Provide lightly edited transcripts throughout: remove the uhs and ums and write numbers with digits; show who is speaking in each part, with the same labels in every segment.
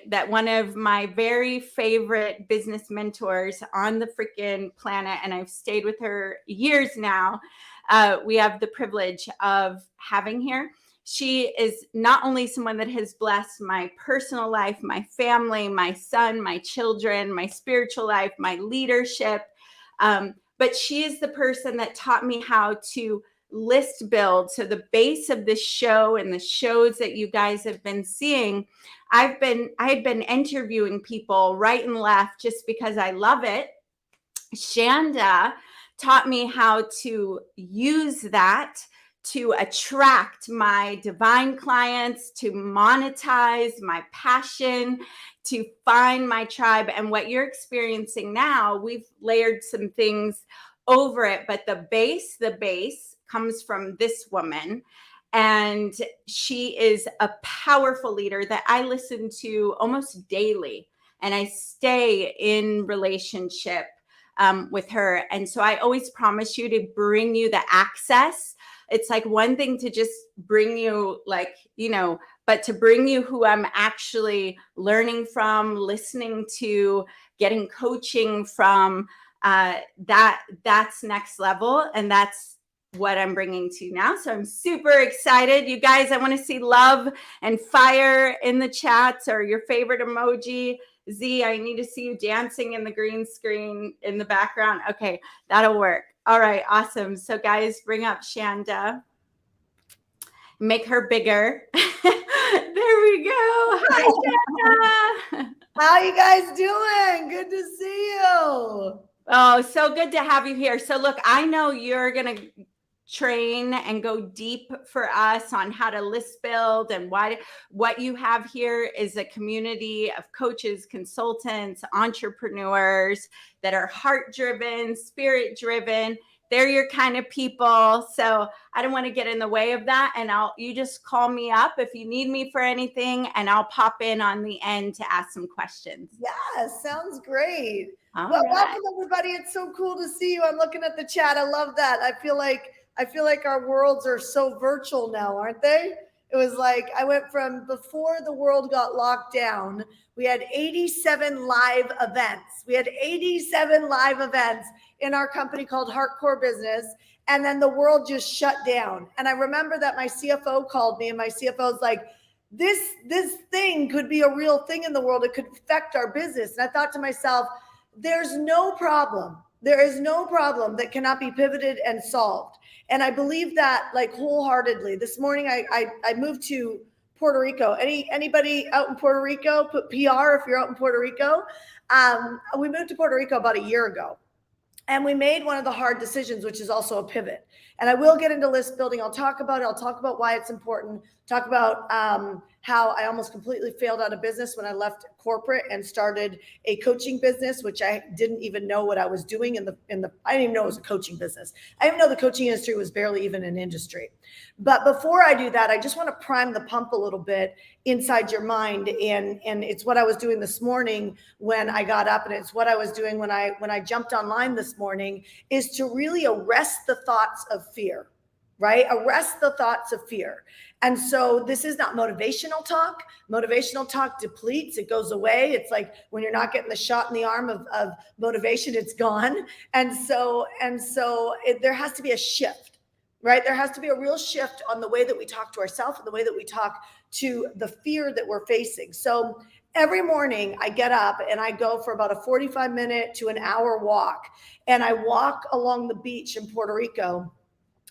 Speaker 1: that one of my very favorite business mentors on the freaking planet, and I've stayed with her years now, we have the privilege of having here. She is not only someone that has blessed my personal life, my family, my son, my children, my spiritual life, my leadership, but she is the person that taught me how to list build. So the base of this show and the shows that you guys have been seeing, I had been interviewing people right and left just because I love it. Shanda taught me how to use that to attract my divine clients, to monetize my passion, to find my tribe. And what you're experiencing now, we've layered some things over it, but the base comes from this woman. And she is a powerful leader that I listen to almost daily, and I stay in relationship with her. And so I always promise you to bring you the access. It's like one thing to just bring you, like, but to bring you who I'm actually learning from, listening to, getting coaching from, that's next level. And that's what I'm bringing to you now. So I'm super excited. You guys, I want to see love and fire in the chats, or your favorite emoji. Z, I need to see you dancing in the green screen in the background. Okay, that'll work. All right, awesome. So guys, bring up Shanda. Make her bigger. There we go. Hi, Shanda.
Speaker 2: How you guys doing? Good to see you.
Speaker 1: Oh, so good to have you here. So look, I know you're going to train and go deep for us on how to list build, and what you have here is a community of coaches, consultants, entrepreneurs that are heart driven, spirit driven. They're your kind of people. So I don't want to get in the way of that. And you just call me up if you need me for anything, and I'll pop in on the end to ask some questions.
Speaker 2: Yeah, sounds great.
Speaker 1: All
Speaker 2: well,
Speaker 1: right.
Speaker 2: Welcome everybody. It's so cool to see you. I'm looking at the chat. I love that. I feel like our worlds are so virtual now, aren't they? It was like I went from before the world got locked down, we had 87 live events. We had 87 live events in our company called Hardcore Business. And then the world just shut down. And I remember that my CFO called me, and my CFO was like, this thing could be a real thing in the world. It could affect our business. And I thought to myself, there's no problem. There is no problem that cannot be pivoted and solved. And I believe that like wholeheartedly. This morning, I moved to Puerto Rico. Anybody out in Puerto Rico? Put PR if you're out in Puerto Rico. We moved to Puerto Rico about a year ago. And we made one of the hard decisions, which is also a pivot. And I will get into list building. I'll talk about it. I'll talk about why it's important. Talk about how I almost completely failed out of business when I left corporate and started a coaching business, which I didn't even know what I was doing I didn't even know it was a coaching business. I didn't know the coaching industry was barely even an industry. But before I do that, I just want to prime the pump a little bit inside your mind. And it's what I was doing this morning when I got up, and it's what I was doing when I jumped online this morning, is to really arrest the thoughts of fear, right? Arrest the thoughts of fear. And so this is not motivational talk. Motivational talk depletes, it goes away. It's like when you're not getting the shot in the arm of motivation, it's gone. And so there has to be a shift, right? There has to be a real shift on the way that we talk to ourselves and the way that we talk to the fear that we're facing. So every morning I get up and I go for about a 45-minute to an hour walk, and I walk along the beach in Puerto Rico.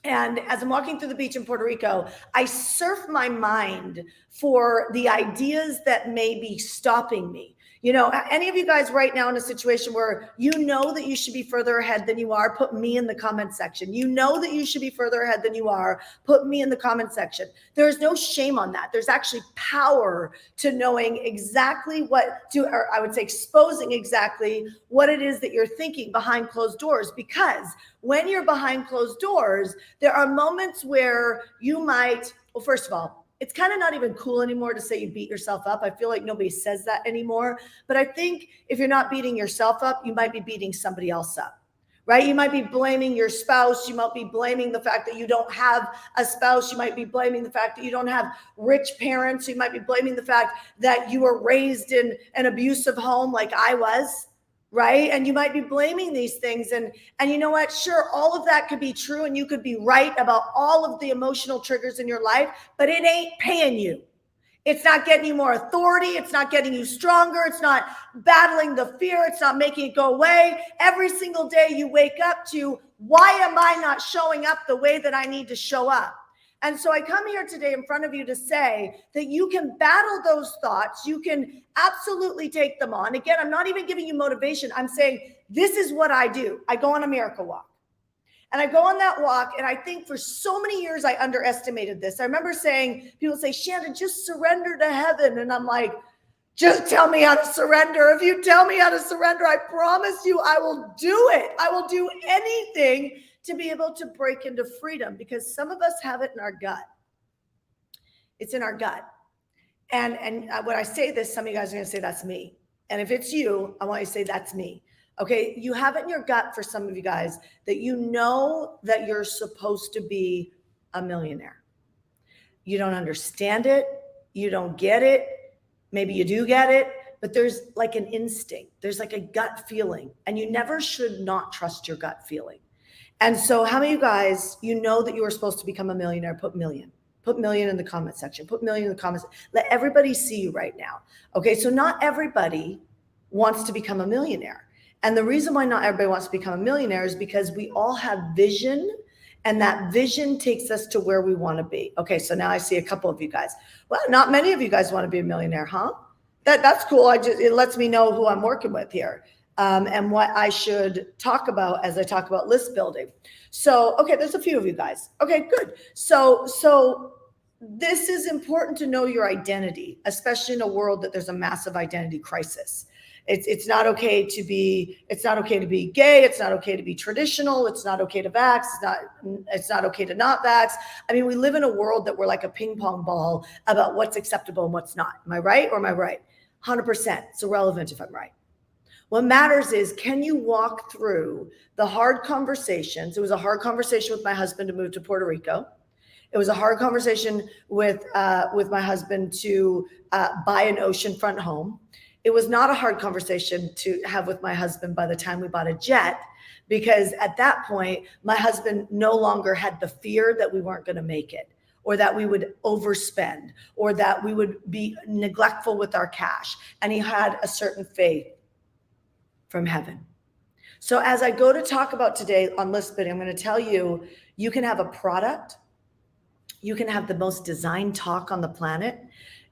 Speaker 2: And as I'm walking through the beach in Puerto Rico, I surf my mind for the ideas that may be stopping me. You know, any of you guys right now in a situation where you know that you should be further ahead than you are, put me in the comment section. You know that you should be further ahead than you are, put me in the comment section. There is no shame on that. There's actually power to knowing exactly or I would say exposing exactly what it is that you're thinking behind closed doors. Because when you're behind closed doors, there are moments where you might, well, first of all, it's kind of not even cool anymore to say you beat yourself up. I feel like nobody says that anymore. But I think if you're not beating yourself up, you might be beating somebody else up, right? You might be blaming your spouse. You might be blaming the fact that you don't have a spouse. You might be blaming the fact that you don't have rich parents. You might be blaming the fact that you were raised in an abusive home like I was, right? And you might be blaming these things. And you know what? Sure, all of that could be true, and you could be right about all of the emotional triggers in your life, but it ain't paying you. It's not getting you more authority. It's not getting you stronger. It's not battling the fear. It's not making it go away. Every single day you wake up to, why am I not showing up the way that I need to show up? And so I come here today in front of you to say that you can battle those thoughts. You can absolutely take them on. Again, I'm not even giving you motivation. I'm saying, this is what I do. I go on a miracle walk. And I go on that walk, and I think for so many years I underestimated this. I remember saying, people say, Shanda, just surrender to heaven. And I'm like, just tell me how to surrender. If you tell me how to surrender, I promise you I will do it. I will do anything to be able to break into freedom, because some of us have it in our gut. It's in our gut. And when I say this, some of you guys are going to say, that's me. And if it's you, I want you to say, that's me. Okay, you have it in your gut, for some of you guys, that you know that you're supposed to be a millionaire. You don't understand it. You don't get it. Maybe you do get it, but there's like an instinct. There's like a gut feeling, and you never should not trust your gut feeling. And so how many of you guys, you know that you were supposed to become a millionaire? Put million. Put million in the comment section. Put million in the comments. Let everybody see you right now. Okay, so not everybody wants to become a millionaire. And the reason why not everybody wants to become a millionaire is because we all have vision, and that vision takes us to where we want to be. Okay, so now I see a couple of you guys. Well, not many of you guys want to be a millionaire, huh? That's cool. It lets me know who I'm working with here, and what I should talk about as I talk about list building. So, okay, there's a few of you guys. Okay, good. So this is important to know your identity, especially in a world that there's a massive identity crisis. It's not okay to be gay. It's not okay to be traditional. It's not okay to vax. It's not okay to not vax. I mean, we live in a world that we're like a ping pong ball about what's acceptable and what's not. Am I right or am I right? 100%. It's irrelevant if I'm right. What matters is, can you walk through the hard conversations? It was a hard conversation with my husband to move to Puerto Rico. It was a hard conversation with my husband to buy an oceanfront home. It was not a hard conversation to have with my husband by the time we bought a jet, because at that point, my husband no longer had the fear that we weren't going to make it, or that we would overspend, or that we would be neglectful with our cash. And he had a certain faith from heaven. So as I go to talk about today on list building, I'm going to tell you, you can have a product. You can have the most designed talk on the planet.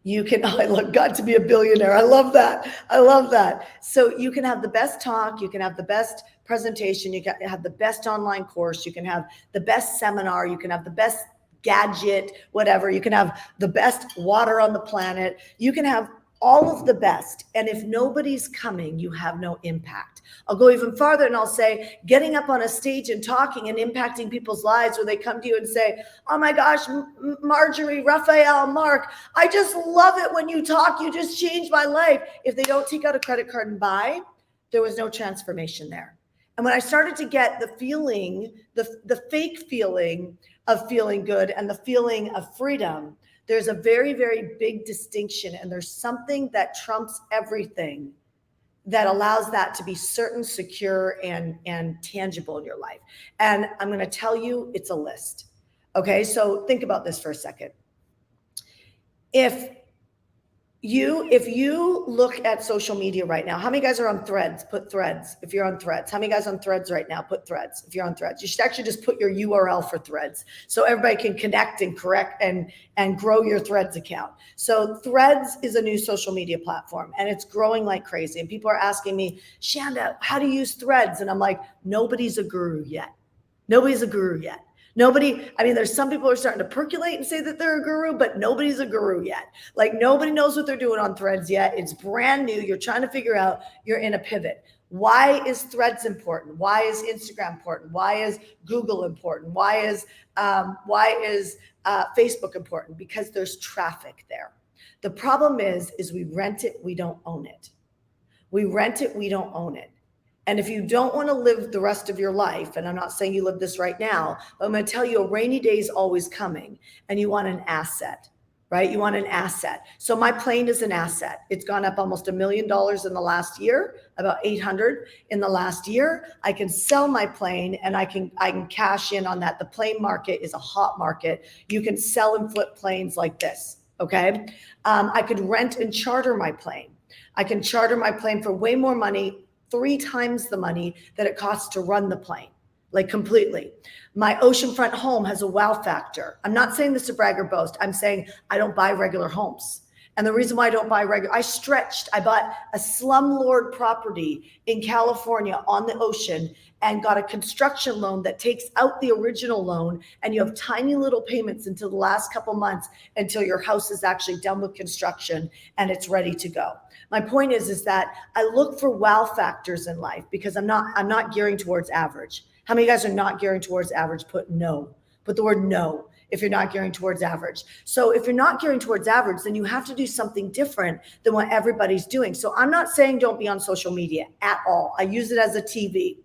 Speaker 2: You can, I look, got to be a billionaire. I love that. I love that. So you can have the best talk. You can have the best presentation. You can have the best online course. You can have the best seminar. You can have the best gadget, whatever. You can have the best water on the planet. You can have all of the best. And if nobody's coming, you have no impact. I'll go even farther and I'll say, getting up on a stage and talking and impacting people's lives, where they come to you and say, oh my gosh, Marjorie, Raphael, Mark, I just love it when you talk. You just changed my life. If they don't take out a credit card and buy, there was no transformation there. And when I started to get the feeling, the fake feeling of feeling good and the feeling of freedom, there's a very, very big distinction, and there's something that trumps everything that allows that to be certain, secure, and tangible in your life. And I'm going to tell you, it's a list. Okay, so think about this for a second. If you look at social media right now, how many guys are on Threads? Put Threads if you're on Threads. How many guys on Threads right now? Put Threads if you're on Threads. You should actually just put your URL for Threads so everybody can connect and correct and grow your Threads account. So Threads is a new social media platform, and it's growing like crazy. And people are asking me, Shanda, how do you use Threads? And I'm like, nobody's a guru yet. Nobody's a guru yet. Nobody, I mean, there's some people who are starting to percolate and say that they're a guru, but nobody's a guru yet. Like, nobody knows what they're doing on Threads yet. It's brand new. You're trying to figure out, you're in a pivot. Why is Threads important? Why is Instagram important? Why is Google important? Why is Facebook important? Because there's traffic there. The problem is we rent it, we don't own it. We rent it, we don't own it. And if you don't want to live the rest of your life, and I'm not saying you live this right now, but I'm going to tell you a rainy day is always coming, and you want an asset, right? You want an asset. So my plane is an asset. It's gone up almost $1 million in the last year, about 800 in the last year. I can sell my plane and I can cash in on that. The plane market is a hot market. You can sell and flip planes like this, okay? I could rent and charter my plane. I can charter my plane for way more money, 3 times the money that it costs to run the plane, like completely. My oceanfront home has a wow factor. I'm not saying this to brag or boast. I'm saying I don't buy regular homes. And the reason why I don't buy regular, I bought a slumlord property in California on the ocean and got a construction loan that takes out the original loan, and you have tiny little payments until the last couple months until your house is actually done with construction and it's ready to go. My point is that I look for wow factors in life because I'm not gearing towards average. How many of you guys are not gearing towards average? Put no. Put the word no if you're not gearing towards average. So if you're not gearing towards average, then you have to do something different than what everybody's doing. So I'm not saying don't be on social media at all. I use it as a TV.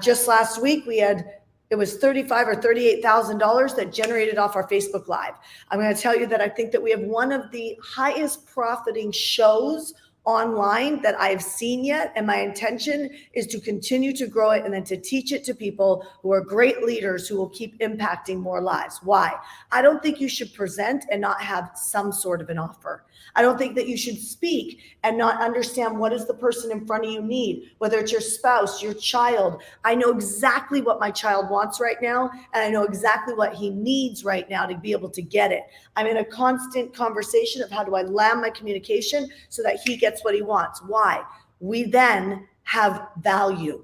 Speaker 2: Just last week, it was $35,000 or $38,000 that generated off our Facebook Live. I'm going to tell you that I think that we have one of the highest profiting shows online that I've seen yet. And my intention is to continue to grow it and then to teach it to people who are great leaders who will keep impacting more lives. Why? I don't think you should present and not have some sort of an offer. I don't think that you should speak and not understand what does the person in front of you need, whether it's your spouse, your child. I know exactly what my child wants right now, and I know exactly what he needs right now to be able to get it. I'm in a constant conversation of how do I land my communication so that he gets what he wants. Why? We then have value.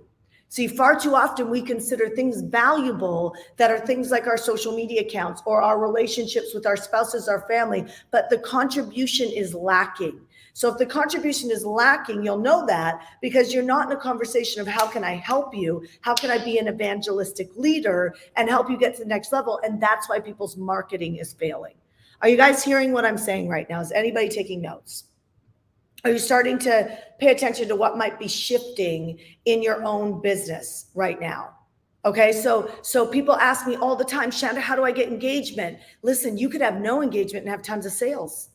Speaker 2: See, far too often we consider things valuable that are things like our social media accounts or our relationships with our spouses, our family, but the contribution is lacking. So if the contribution is lacking, you'll know that because you're not in a conversation of how can I help you? How can I be an evangelistic leader and help you get to the next level? And that's why people's marketing is failing. Are you guys hearing what I'm saying right now? Is anybody taking notes? Are you starting to pay attention to what might be shifting in your own business right now? Okay, so people ask me all the time, Shanda, how do I get engagement? Listen, you could have no engagement and have tons of sales.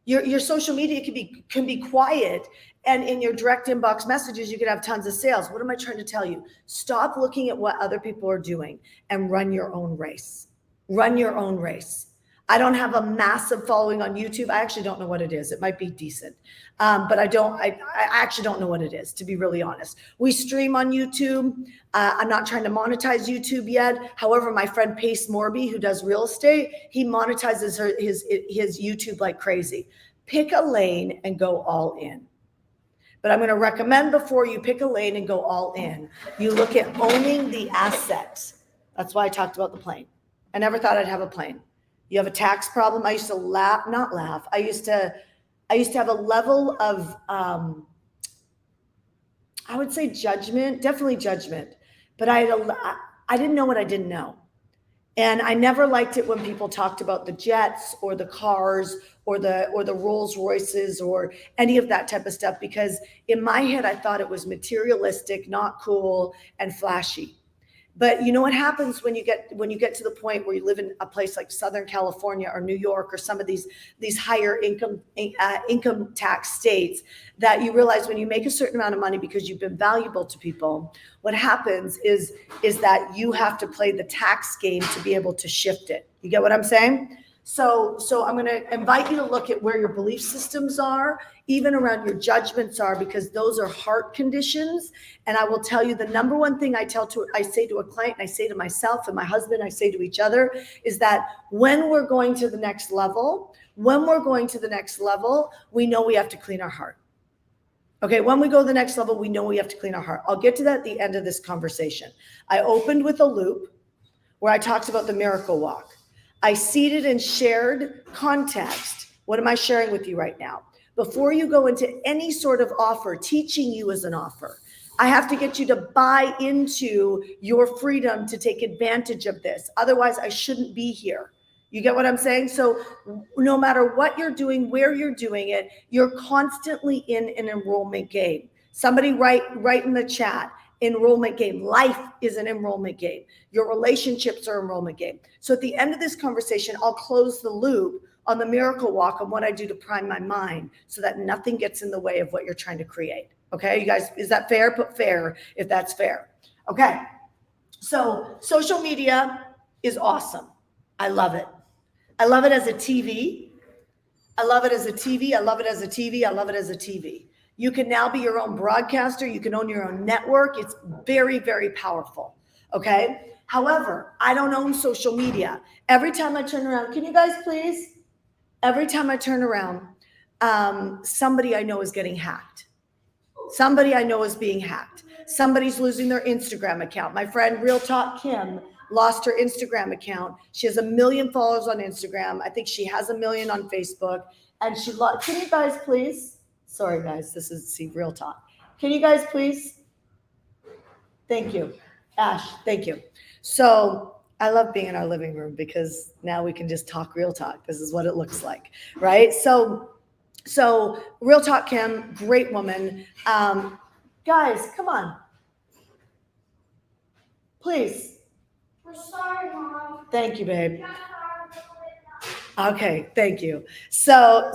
Speaker 2: Your social media can be quiet, and in your direct inbox messages, you could have tons of sales. What am I trying to tell you? Stop looking at what other people are doing and run your own race. Run your own race. I don't have a massive following on YouTube. I actually don't know what it is. It might be decent. But I actually don't know what it is, to be really honest. We stream on YouTube. I'm not trying to monetize YouTube yet. However, my friend Pace Morby, who does real estate, he monetizes his YouTube like crazy. Pick a lane and go all in. But I'm going to recommend before you pick a lane and go all in, you look at owning the assets. That's why I talked about the plane. I never thought I'd have a plane. You have a tax problem. I used to not laugh. I used to have a level of, I would say judgment, definitely judgment, but I didn't know what I didn't know. And I never liked it when people talked about the jets or the cars or the Rolls Royces or any of that type of stuff, because in my head, I thought it was materialistic, not cool, and flashy. But you know what happens when you get to the point where you live in a place like Southern California or New York or some of these higher income tax states, that you realize when you make a certain amount of money because you've been valuable to people, what happens is that you have to play the tax game to be able to shift it. You get what I'm saying? So I'm going to invite you to look at where your belief systems are, even around your judgments are, because those are heart conditions. And I will tell you the number one thing I say to a client, and I say to myself and my husband, I say to each other, is that when we're going to the next level, we know we have to clean our heart. Okay, when we go to the next level, we know we have to clean our heart. I'll get to that at the end of this conversation. I opened with a loop where I talked about the miracle walk. I seeded and shared context. What am I sharing with you right now? Before you go into any sort of offer, teaching you is an offer. I have to get you to buy into your freedom to take advantage of this. Otherwise, I shouldn't be here. You get what I'm saying? So no matter what you're doing, where you're doing it, you're constantly in an enrollment game. Somebody write in the chat, enrollment game. Life is an enrollment game. Your relationships are enrollment game. So at the end of this conversation, I'll close the loop on the miracle walk and what I do to prime my mind so that nothing gets in the way of what you're trying to create. Okay, you guys, is that fair? Put fair if that's fair. Okay, so social media is awesome. I love it. I love it as a TV. I love it as a TV. I love it as a TV. I love it as a TV. You can now be your own broadcaster. You can own your own network. It's very, very powerful. Okay. However, I don't own social media. Every time I turn around, can you guys please? Every time I turn around, somebody I know is getting hacked. Somebody I know is being hacked. Somebody's losing their Instagram account. My friend Real Talk Kim lost her Instagram account. She has 1 million followers on Instagram. I think she has 1 million on Facebook. And she lost. Can you guys please? Sorry, guys. This is Real Talk. Can you guys please? Thank you. Ash, thank you. So I love being in our living room because now we can just talk real talk. This is what it looks like, right? So Real Talk Kim, great woman. Guys, come on. Please.
Speaker 3: We're sorry, Mom.
Speaker 2: Thank you, babe. Okay, thank you. So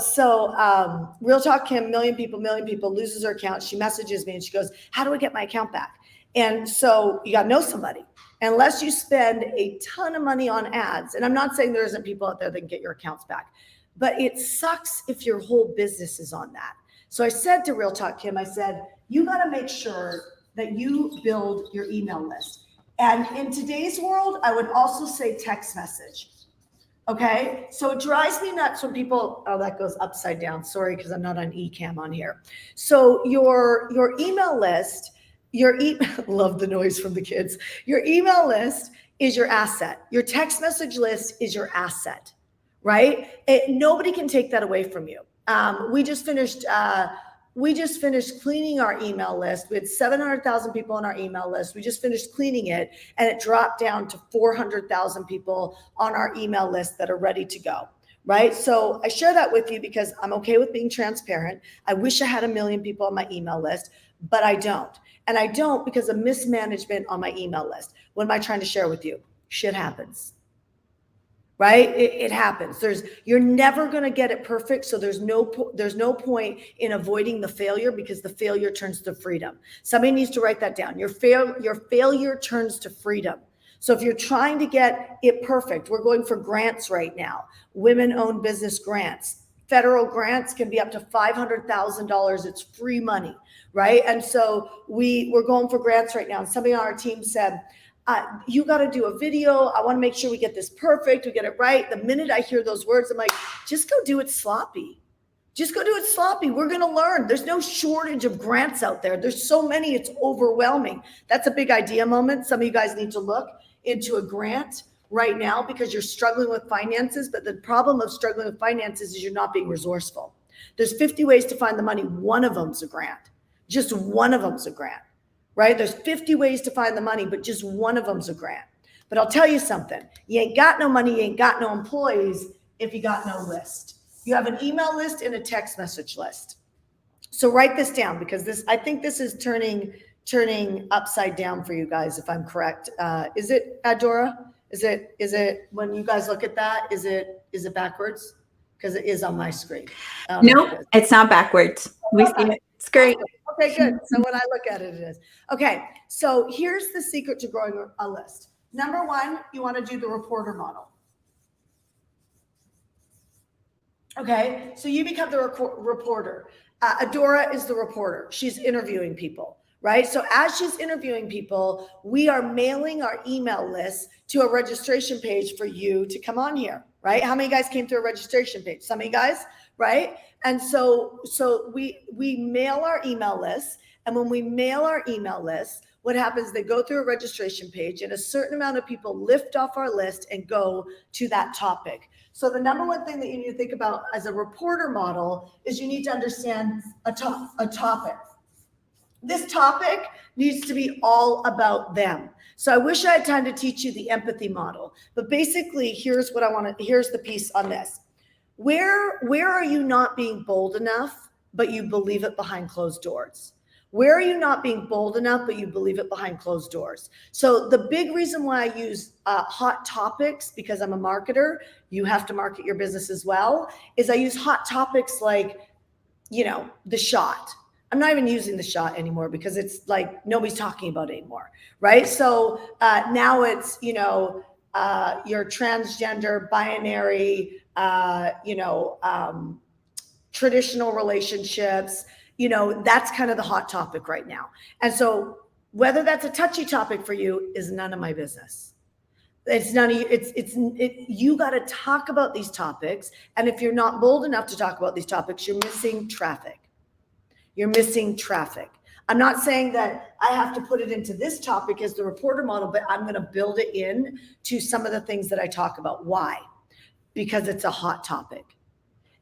Speaker 2: Real Talk Kim, 1 million people, loses her account. She messages me and she goes, how do I get my account back? And so you got to know somebody. Unless you spend a ton of money on ads, and I'm not saying there isn't people out there that can get your accounts back, but it sucks if your whole business is on that. So I said to Real Talk Kim, I said, you got to make sure that you build your email list. And in today's world, I would also say text message. Okay, so it drives me nuts when people, oh, that goes upside down. Sorry, because I'm not on eCam on here. So your email list, love the noise from the kids. Your email list is your asset. Your text message list is your asset, right? Nobody can take that away from you. We just finished cleaning our email list. We had 700,000 people on our email list. We just finished cleaning it, and it dropped down to 400,000 people on our email list that are ready to go, right? So I share that with you because I'm okay with being transparent. I wish I had 1 million people on my email list, but I don't. And I don't because of mismanagement on my email list. What am I trying to share with you? Shit happens. Right? It happens. You're never going to get it perfect. So there's no point in avoiding the failure because the failure turns to freedom. Somebody needs to write that down. Your failure turns to freedom. So if you're trying to get it perfect, we're going for grants right now. Women-owned business grants. Federal grants can be up to $500,000. It's free money, right? And so we're going for grants right now. And somebody on our team said, you got to do a video. I want to make sure we get this perfect. We get it right. The minute I hear those words, I'm like, just go do it sloppy. Just go do it sloppy. We're going to learn. There's no shortage of grants out there. There's so many, it's overwhelming. That's a big idea moment. Some of you guys need to look into a grant right now because you're struggling with finances. But the problem of struggling with finances is you're not being resourceful. There's 50 ways to find the money. One of them's a grant. Just one of them's a grant. Right? There's 50 ways to find the money, but just one of them's a grant. But I'll tell you something. You ain't got no money, you ain't got no employees if you got no list. You have an email list and a text message list. So write this down because I think this is turning upside down for you guys, if I'm correct. Is it, Adora? Is it when you guys look at that, is it backwards? Because it is on my screen.
Speaker 1: No, it's not backwards. We see it. It's great.
Speaker 2: Okay, good. So when I look at it, it is. Okay, so here's the secret to growing a list. Number one, you want to do the reporter model. Okay, so you become the reporter. Adora is the reporter. She's interviewing people, right? So as she's interviewing people, we are mailing our email list to a registration page for you to come on here, right? How many guys came through a registration page? Some of you guys, right? And so we mail our email list. And when we mail our email list, what happens, they go through a registration page and a certain amount of people lift off our list and go to that topic. So the number one thing that you need to think about as a reporter model is you need to understand a topic. This topic needs to be all about them. So I wish I had time to teach you the empathy model, but basically here's the piece on this. Where are you not being bold enough, but you believe it behind closed doors? Where are you not being bold enough, but you believe it behind closed doors? So the big reason why I use hot topics, because I'm a marketer, you have to market your business as well, is I use hot topics like, the shot. I'm not even using the shot anymore because it's like nobody's talking about it anymore, right? So now it's, your transgender, binary, traditional relationships, that's kind of the hot topic right now. And so whether that's a touchy topic for you is none of my business. It's none of you. You got to talk about these topics. And if you're not bold enough to talk about these topics, you're missing traffic. You're missing traffic. I'm not saying that I have to put it into this topic as the reporter model, but I'm going to build it in to some of the things that I talk about. Why? Because it's a hot topic.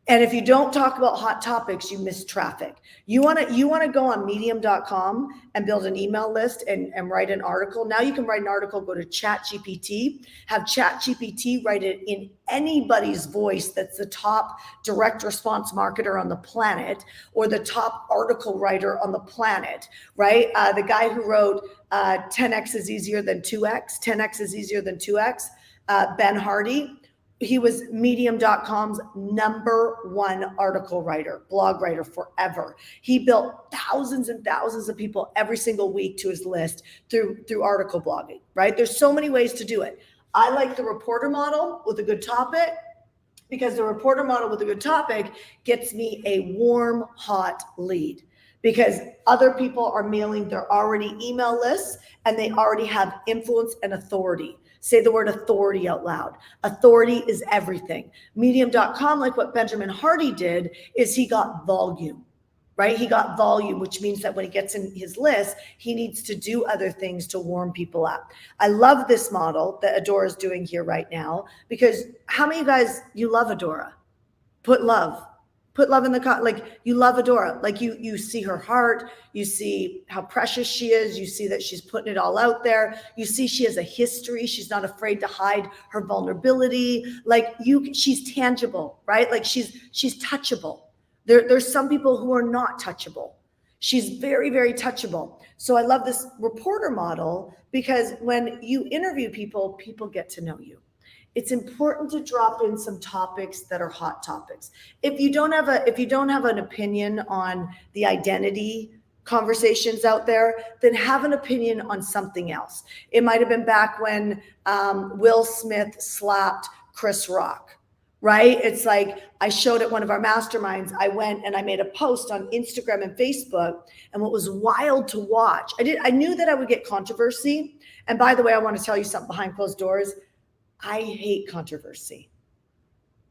Speaker 2: And if you don't talk about hot topics, you miss traffic. You want to go on medium.com and build an email list and write an article. Now you can write an article, go to ChatGPT, have ChatGPT write it in anybody's voice that's the top direct response marketer on the planet or the top article writer on the planet, right? The guy who wrote 10X is easier than 2X, 10X is easier than 2X, Ben Hardy. He was medium.com's #1 article writer, blog writer forever. He built thousands and thousands of people every single week to his list through article blogging, right? There's so many ways to do it. I like the reporter model with a good topic because the reporter model with a good topic gets me a warm, hot lead because other people are mailing their already email lists and they already have influence and authority. Say the word authority out loud. Authority is everything. Medium.com, like what Benjamin Hardy did, is he got volume, right? He got volume, which means that when he gets in his list, he needs to do other things to warm people up. I love this model that Adora is doing here right now because how many of you guys, you love Adora? Put love in the like you love Adora, like you see her heart, you see how precious she is, you see that she's putting it all out there, you see she has a history, she's not afraid to hide her vulnerability, she's tangible, right? Like she's touchable. There's some people who are not touchable. She's very, very touchable. So I love this reporter model because when you interview people, people get to know you. It's important to drop in some topics that are hot topics. If you don't have an opinion on the identity conversations out there, then have an opinion on something else. It might have been back when Will Smith slapped Chris Rock, right? It's like I showed at one of our masterminds, I went and I made a post on Instagram and Facebook, and what was wild to watch, I knew that I would get controversy. And by the way, I want to tell you something behind closed doors. I hate controversy.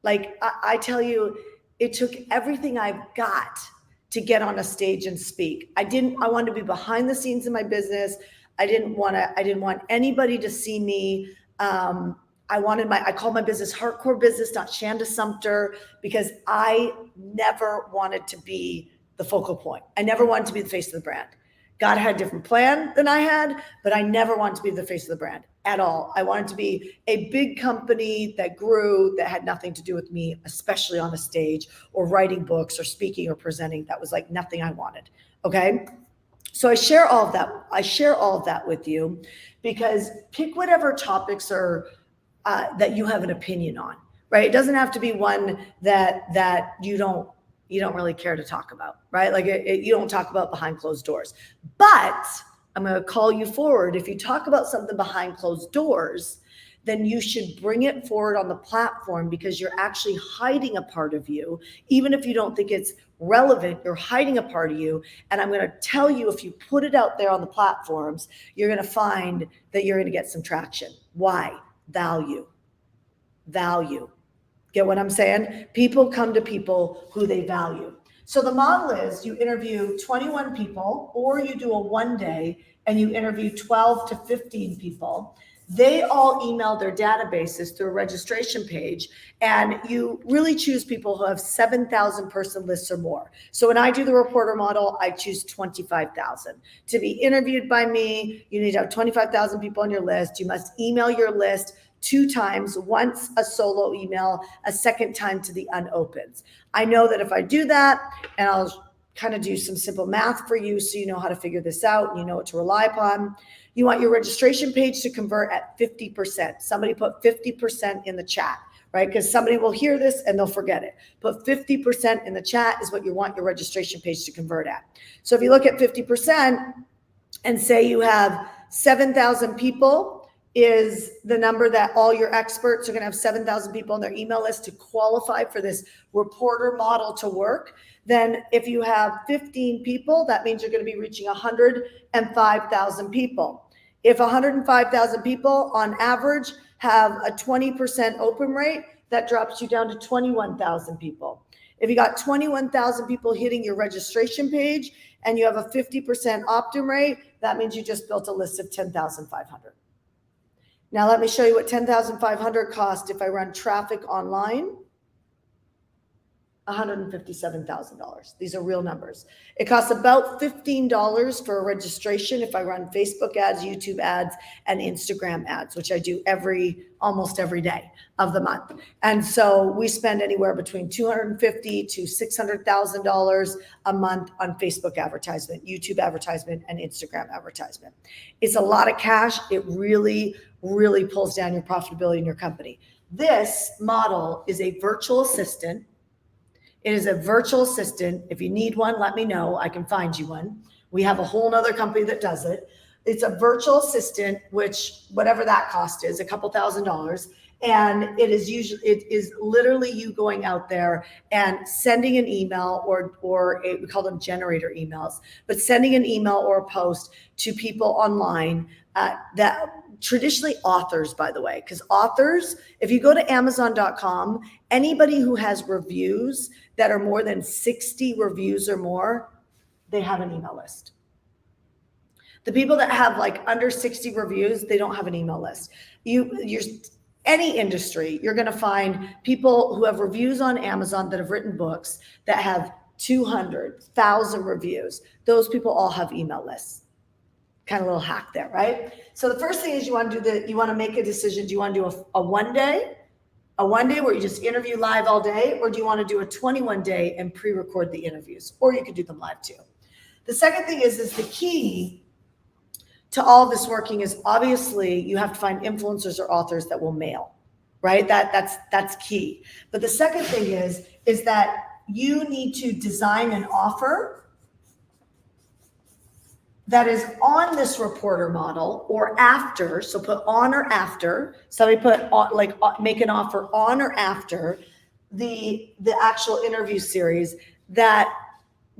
Speaker 2: Like I tell you, it took everything I've got to get on a stage and speak. I wanted to be behind the scenes in my business. I didn't want anybody to see me. I call my business Hardcore Business, not Shanda Sumpter, because I never wanted to be the focal point. I never wanted to be the face of the brand. God had a different plan than I had, but I never wanted to be the face of the brand at all. I wanted to be a big company that grew, that had nothing to do with me, especially on a stage or writing books or speaking or presenting. That was like nothing I wanted. Okay. So I share all of that. I share all of that with you because pick whatever topics are that you have an opinion on, right? It doesn't have to be one that you don't really care to talk about, right? Like you don't talk about behind closed doors. But I'm going to call you forward. If you talk about something behind closed doors, then you should bring it forward on the platform because you're actually hiding a part of you. Even if you don't think it's relevant, you're hiding a part of you. And I'm going to tell you, if you put it out there on the platforms, you're going to find that you're going to get some traction. Why? Value. Get what I'm saying? People come to people who they value. So the model is you interview 21 people, or you do a 1 day and you interview 12 to 15 people. They all email their databases through a registration page, and you really choose people who have 7,000 person lists or more. So when I do the reporter model, I choose 25,000. To be interviewed by me, you need to have 25,000 people on your list. You must email your list 2 times, once a solo email, a second time to the unopens. I know that if I do that, and I'll kind of do some simple math for you so you know how to figure this out and you know what to rely upon. You want your registration page to convert at 50%. Somebody put 50% in the chat, right? Because somebody will hear this and they'll forget it. Put 50% in the chat is what you want your registration page to convert at. So if you look at 50% and say you have 7,000 people is the number that all your experts are going to have 7,000 people on their email list to qualify for this reporter model to work. Then if you have 15 people, that means you're going to be reaching 105,000 people. If 105,000 people on average have a 20% open rate, that drops you down to 21,000 people. If you got 21,000 people hitting your registration page and you have a 50% opt-in rate, that means you just built a list of 10,500. Now let me show you what 10,500 cost if I run traffic online. $157,000. These are real numbers. It costs about $15 for a registration if I run Facebook ads, YouTube ads, and Instagram ads, which I do almost every day of the month. And so we spend anywhere between $250,000 to $600,000 a month on Facebook advertisement, YouTube advertisement, and Instagram advertisement. It's a lot of cash. It really, really pulls down your profitability in your company. This model is a virtual assistant. It is a virtual assistant. If you need one, let me know. I can find you one. We have a whole nother company that does it. It's a virtual assistant, which whatever that cost is, a couple $1,000s. And it is literally you going out there and sending an email or we call them generator emails, but sending an email or a post to people online that traditionally authors, by the way, because authors, if you go to Amazon.com, anybody who has reviews that are more than 60 reviews or more, they have an email list. The people that have like under 60 reviews, they don't have an email list. Any industry, you're going to find people who have reviews on Amazon that have written books that have 200,000 reviews. Those people all have email lists. Kind of a little hack there, right? So the first thing is you want to make a decision. Do you want to do a one day where you just interview live all day, or do you want to do a 21 day and pre-record the interviews, or you could do them live too. The second thing is the key to all of this working is obviously you have to find influencers or authors that will mail, right? That's key. But the second thing is that you need to design an offer that is on this reporter model or after. So put on or after. Somebody put on, like make an offer on or after the actual interview series, that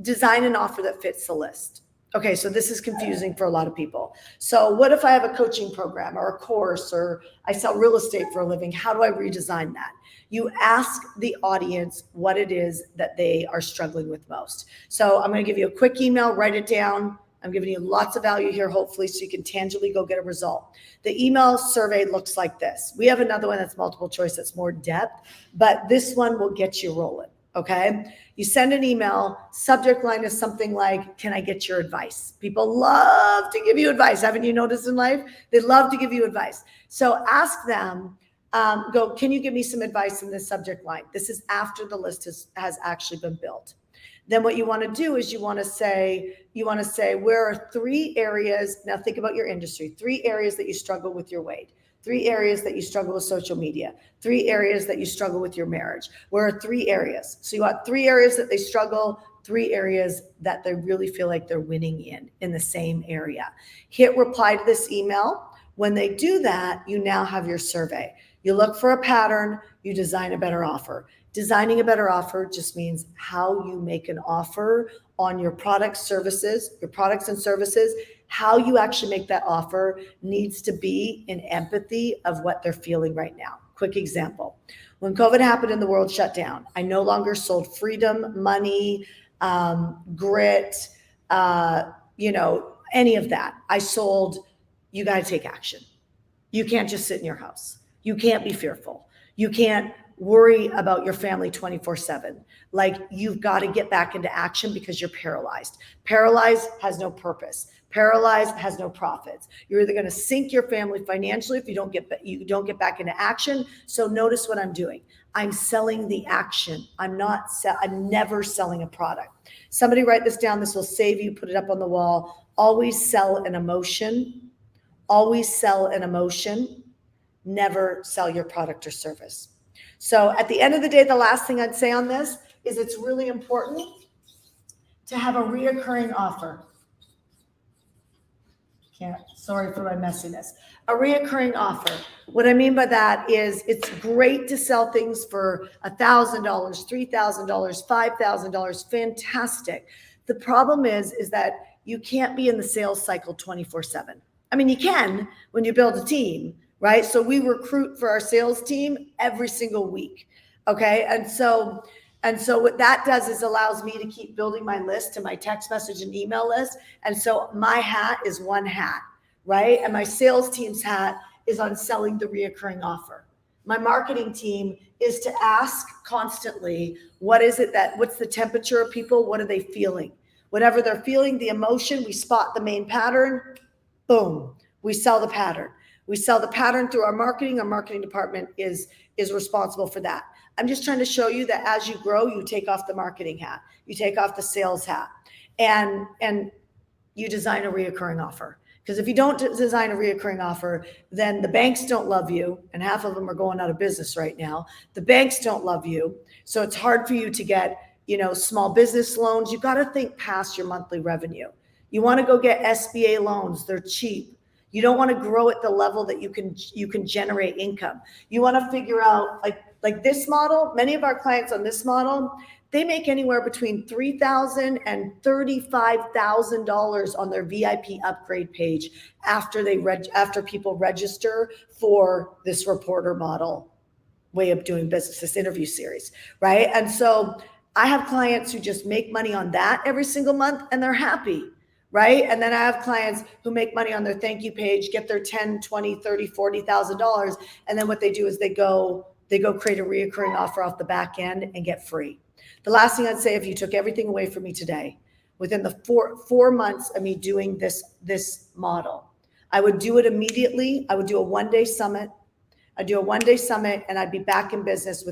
Speaker 2: design an offer that fits the list. Okay, so this is confusing for a lot of people. So what if I have a coaching program or a course, or I sell real estate for a living? How do I redesign that? You ask the audience what it is that they are struggling with most. So I'm going to give you a quick email, write it down. I'm giving you lots of value here, hopefully, so you can tangibly go get a result. The email survey looks like this. We have another one that's multiple choice, that's more depth, but this one will get you rolling, okay? You send an email, subject line is something like, can I get your advice? People love to give you advice. Haven't you noticed in life? They love to give you advice. So ask them, can you give me some advice in this subject line? This is after the list has actually been built. Then what you want to do is you want to say, where are 3 areas, now think about your industry, 3 areas that you struggle with your weight, 3 areas that you struggle with social media, 3 areas that you struggle with your marriage. Where are 3 areas? So you want 3 areas that they struggle, 3 areas that they really feel like they're winning in the same area. Hit reply to this email. When they do that, you now have your survey. You look for a pattern, you design a better offer. Designing a better offer just means how you make an offer on your products and services. How you actually make that offer needs to be in empathy of what they're feeling right now. Quick example. When COVID happened and the world shut down, I no longer sold freedom, money, grit, any of that. I sold, you got to take action. You can't just sit in your house. You can't be fearful. You can't worry about your family 24/7. Like, you've got to get back into action because you're paralyzed. Paralyzed has no purpose. Paralyzed has no profits. You're either going to sink your family financially if you don't get back into action. So notice what I'm doing. I'm selling the action. I'm never selling a product. Somebody write this down. This will save you. Put it up on the wall. Always sell an emotion. Always sell an emotion. Never sell your product or service. So at the end of the day, the last thing I'd say on this is it's really important to have a reoccurring offer. Sorry for my messiness. A reoccurring offer. What I mean by that is it's great to sell things for $1,000, $3,000, $5,000. Fantastic. The problem is that you can't be in the sales cycle 24/7. I mean, you can when you build a team, right? So we recruit for our sales team every single week. Okay. And so what that does is allows me to keep building my list and my text message and email list. And so my hat is one hat, right? And my sales team's hat is on selling the reoccurring offer. My marketing team is to ask constantly, what's the temperature of people? What are they feeling? Whatever they're feeling, the emotion, we spot the main pattern, boom, we sell the pattern. We sell the pattern through our marketing. Our marketing department is responsible for that. I'm just trying to show you that as you grow, you take off the marketing hat, you take off the sales hat, and you design a reoccurring offer. Because if you don't design a reoccurring offer, then the banks don't love you, and half of them are going out of business right now. The banks don't love you, so it's hard for you to get, small business loans. You got to think past your monthly revenue. You want to go get SBA loans; they're cheap. You don't want to grow at the level that you can generate income. You want to figure out like this model. Many of our clients on this model, they make anywhere between $3,000 and $35,000 on their VIP upgrade page after people register for this reporter model way of doing business, this interview series, right? And so I have clients who just make money on that every single month and they're happy. Right. And then I have clients who make money on their thank you page, get their $10, $20, $30, $40,000. And then what they do is they go create a reoccurring offer off the back end and get free. The last thing I'd say, if you took everything away from me today, within the four months of me doing this model, I would do it immediately. I would do a one-day summit. I'd do a one-day summit and I'd be back in business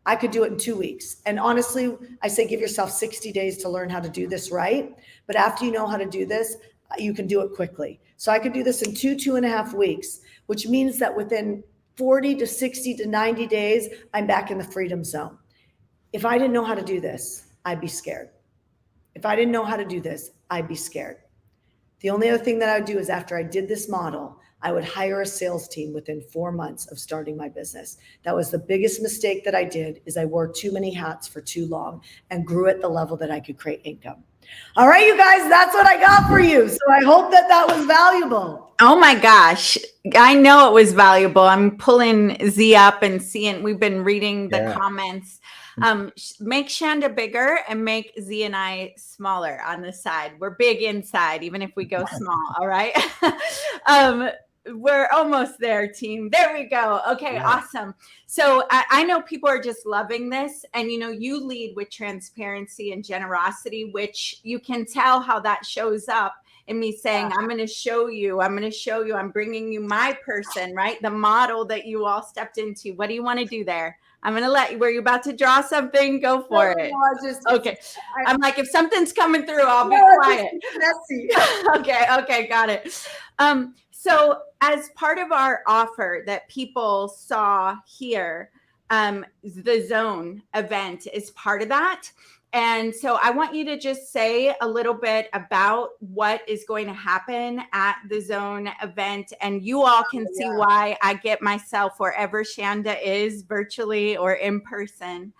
Speaker 2: I could do it in 2 weeks. And honestly, I say give yourself 60 days to learn how to do this right. But after you know how to do this, you can do it quickly. So I could do this in 2.5 weeks, which means that within 40 to 60 to 90 days, I'm back in the freedom zone. If I didn't know how to do this, I'd be scared. If I didn't know how to do this, I'd be scared. The only other thing that I would do is after I did this model, I would hire a sales team within 4 months of starting my business. That was the biggest mistake that I did, is I wore too many hats for too long and grew at the level that I could create income. All right, you guys, that's what I got for you. So I hope that was valuable.
Speaker 1: Oh my gosh. I know it was valuable. I'm pulling Z up and seeing, we've been reading the comments. Make Shanda bigger and make Z and I smaller on the side. We're big inside, even if we go small. All right. We're almost there, team. There we go. Okay, awesome. So I know people are just loving this. And, you lead with transparency and generosity, which you can tell how that shows up in me saying, I'm going to show you, I'm bringing you my person, right? The model that you all stepped into. What do you want to do there? I'm going to let you, were you about to draw something? Go for it. Okay. I'm like, if something's coming through, I'll be quiet. Okay. Got it. So as part of our offer that people saw here, the Zone event is part of that. And so I want you to just say a little bit about what is going to happen at the Zone event. And you all can see why I get myself wherever Shanda is, virtually or in person.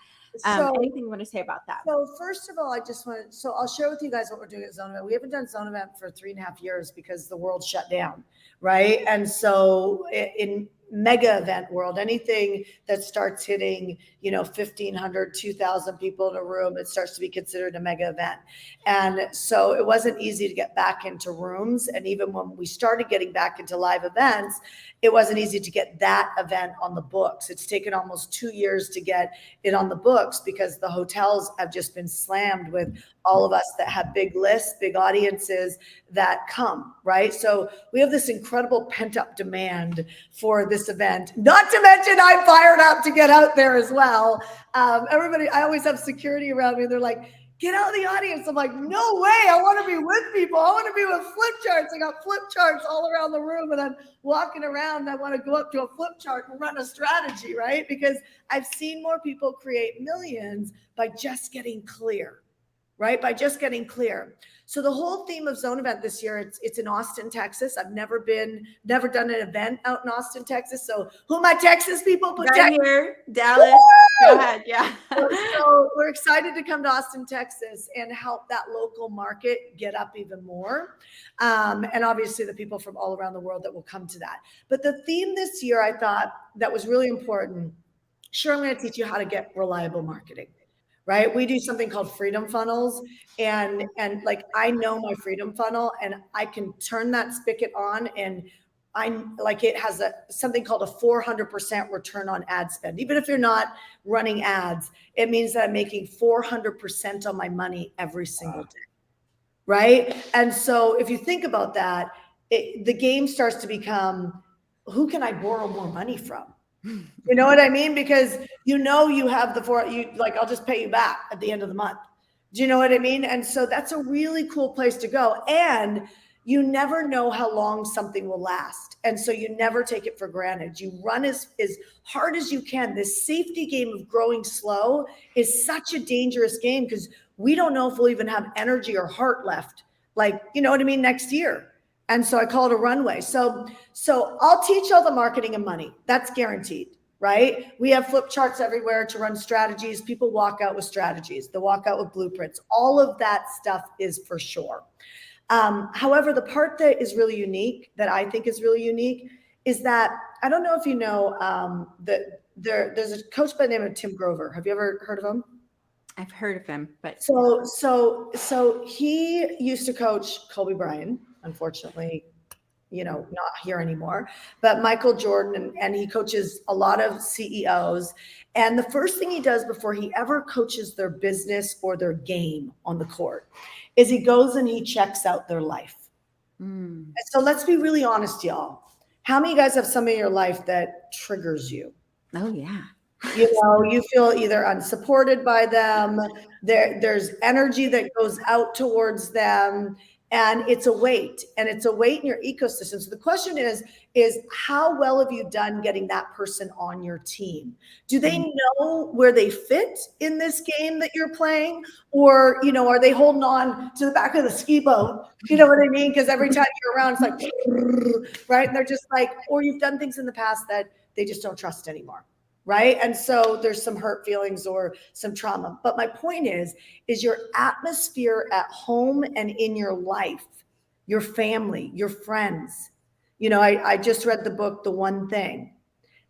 Speaker 1: Anything you want to say about that?
Speaker 2: So first of all, I'll share with you guys what we're doing at Zone Event. We haven't done Zone Event for 3.5 years because the world shut down, right? And so in mega event world, anything that starts hitting, 1,500, 2,000 people in a room, it starts to be considered a mega event. And so it wasn't easy to get back into rooms. And even when we started getting back into live events, it wasn't easy to get that event on the books. It's taken almost 2 years to get it on the books because the hotels have just been slammed with all of us that have big lists, big audiences that come, right? So we have this incredible pent up demand for this event, not to mention I'm fired up to get out there as well. Everybody, I always have security around me. They're like, get out of the audience. I'm like, no way. I want to be with people. I want to be with flip charts. I got flip charts all around the room, and I'm walking around and I want to go up to a flip chart and run a strategy, right? Because I've seen more people create millions by just getting clear, right? By just getting clear. So the whole theme of Zone Event this year, it's in Austin, Texas. I've never done an event out in Austin, Texas. So who are my Texas people? Put
Speaker 1: right here, Dallas. Go ahead, yeah.
Speaker 2: So we're excited to come to Austin, Texas, and help that local market get up even more. And obviously the people from all around the world that will come to that. But the theme this year, I thought that was really important. Sure, I'm going to teach you how to get reliable marketing. Right? We do something called freedom funnels, and like I know my freedom funnel, and I can turn that spigot on, and I'm like, it has something called a 400% return on ad spend. Even if you're not running ads, it means that I'm making 400% on my money every single day. Right? And so if you think about that, the game starts to become, who can I borrow more money from? You know what I mean? Because you have I'll just pay you back at the end of the month. Do you know what I mean? And so that's a really cool place to go. And you never know how long something will last. And so you never take it for granted. You run as hard as you can. This safety game of growing slow is such a dangerous game because we don't know if we'll even have energy or heart left. Like, you know what I mean? Next year. And so I call it a runway. So I'll teach all the marketing and money. That's guaranteed, right? We have flip charts everywhere to run strategies. People walk out with strategies. They walk out with blueprints. All of that stuff is for sure. However, the part that is really unique, that I think is really unique, is that I don't know if you know that there's a coach by the name of Tim Grover. Have you ever heard of him?
Speaker 1: I've heard of him, but
Speaker 2: so he used to coach Kobe Bryant. Unfortunately, not here anymore, but Michael Jordan, and he coaches a lot of CEOs. And the first thing he does before he ever coaches their business or their game on the court is he goes and he checks out their life. And so let's be really honest, y'all. How many of you guys have somebody in your life that triggers you?
Speaker 1: Oh, yeah.
Speaker 2: You feel either unsupported by them, there's energy that goes out towards them, and it's a weight, in your ecosystem. So the question is how well have you done getting that person on your team? Do they know where they fit in this game that you're playing? Or, are they holding on to the back of the ski boat? You know what I mean? Because every time you're around, it's like, right? And they're just like, or you've done things in the past that they just don't trust anymore. Right. And so there's some hurt feelings or some trauma. But my point is your atmosphere at home and in your life, your family, your friends. I just read the book, The One Thing.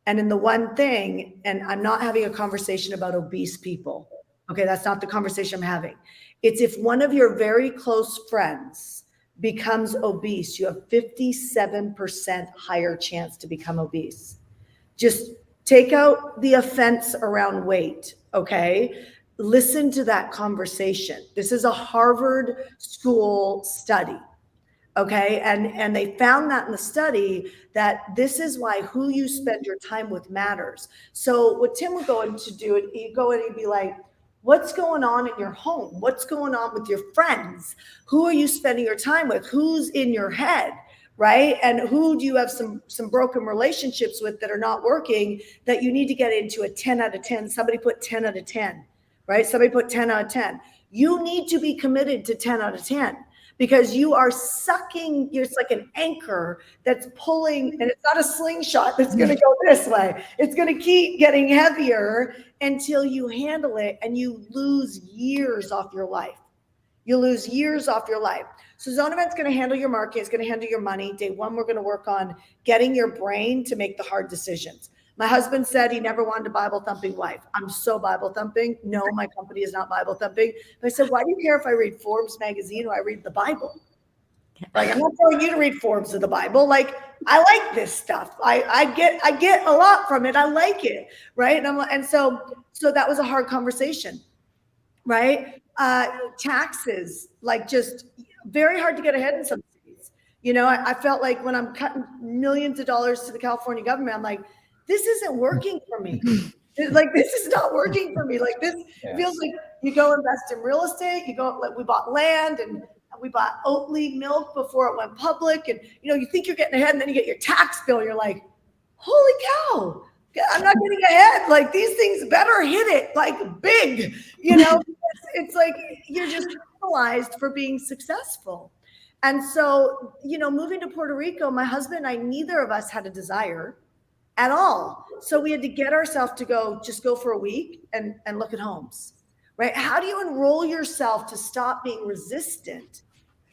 Speaker 2: And in The One Thing, and I'm not having a conversation about obese people. Okay, that's not the conversation I'm having. It's if one of your very close friends becomes obese, you have 57% higher chance to become obese. Just take out the offense around weight, okay? Listen to that conversation. This is a Harvard school study, okay? And they found that in the study that this is why who you spend your time with matters. So what Tim would go in to do, he'd go in and he'd be like, what's going on in your home? What's going on with your friends? Who are you spending your time with? Who's in your head? Right? And who do you have some broken relationships with that are not working that you need to get into a 10 out of 10? Somebody put 10 out of 10, right? Somebody put 10 out of 10. You need to be committed to 10 out of 10 because you are sucking. It's like an anchor that's pulling, and it's not a slingshot that's going to go this way. It's going to keep getting heavier until you handle it and you lose years off your life. You lose years off your life. So Zone Event's going to handle your market. It's going to handle your money. Day one, we're going to work on getting your brain to make the hard decisions. My husband said he never wanted a Bible thumping wife. I'm so Bible thumping. No, my company is not Bible thumping. But I said, why do you care if I read Forbes magazine or I read the Bible? Like, I'm not telling you to read Forbes or the Bible. Like, I like this stuff. I get a lot from it. I like it. Right. And so that was a hard conversation. Right. Taxes, like just very hard to get ahead in some cities. I felt like when I'm cutting millions of dollars to the California government, I'm like, this isn't working for me. Like, this is not working for me. Like, this feels like You go invest in real estate. We bought land and we bought Oatly milk before it went public. And, you think you're getting ahead and then you get your tax bill. You're like, holy cow, I'm not getting ahead. Like these things better hit it like big, it's like you're just penalized for being successful. And so, moving to Puerto Rico, my husband and I, neither of us had a desire at all. So we had to get ourselves to go for a week and look at homes, right? How do you enroll yourself to stop being resistant?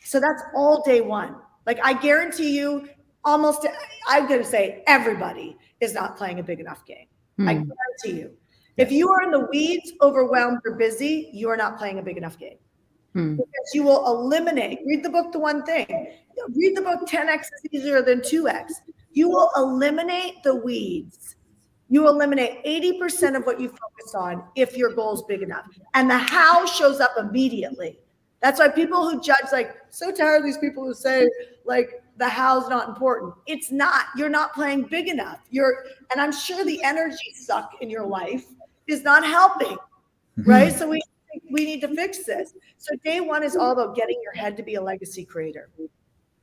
Speaker 2: So that's all day one. Like I guarantee you, I'm going to say everybody is not playing a big enough game. I guarantee you. If you are in the weeds, overwhelmed, or busy, you are not playing a big enough game. Because you will eliminate, read the book, The One Thing. Read the book, 10x is easier than 2x. You will eliminate the weeds. You eliminate 80% of what you focus on if your goal is big enough. And the how shows up immediately. That's why people who judge, like, so tired of these people who say, like, the how's not important. It's not. You're not playing big enough. And I'm sure the energy suck in your life is not helping, right? So we need to fix this. So day one is all about getting your head to be a legacy creator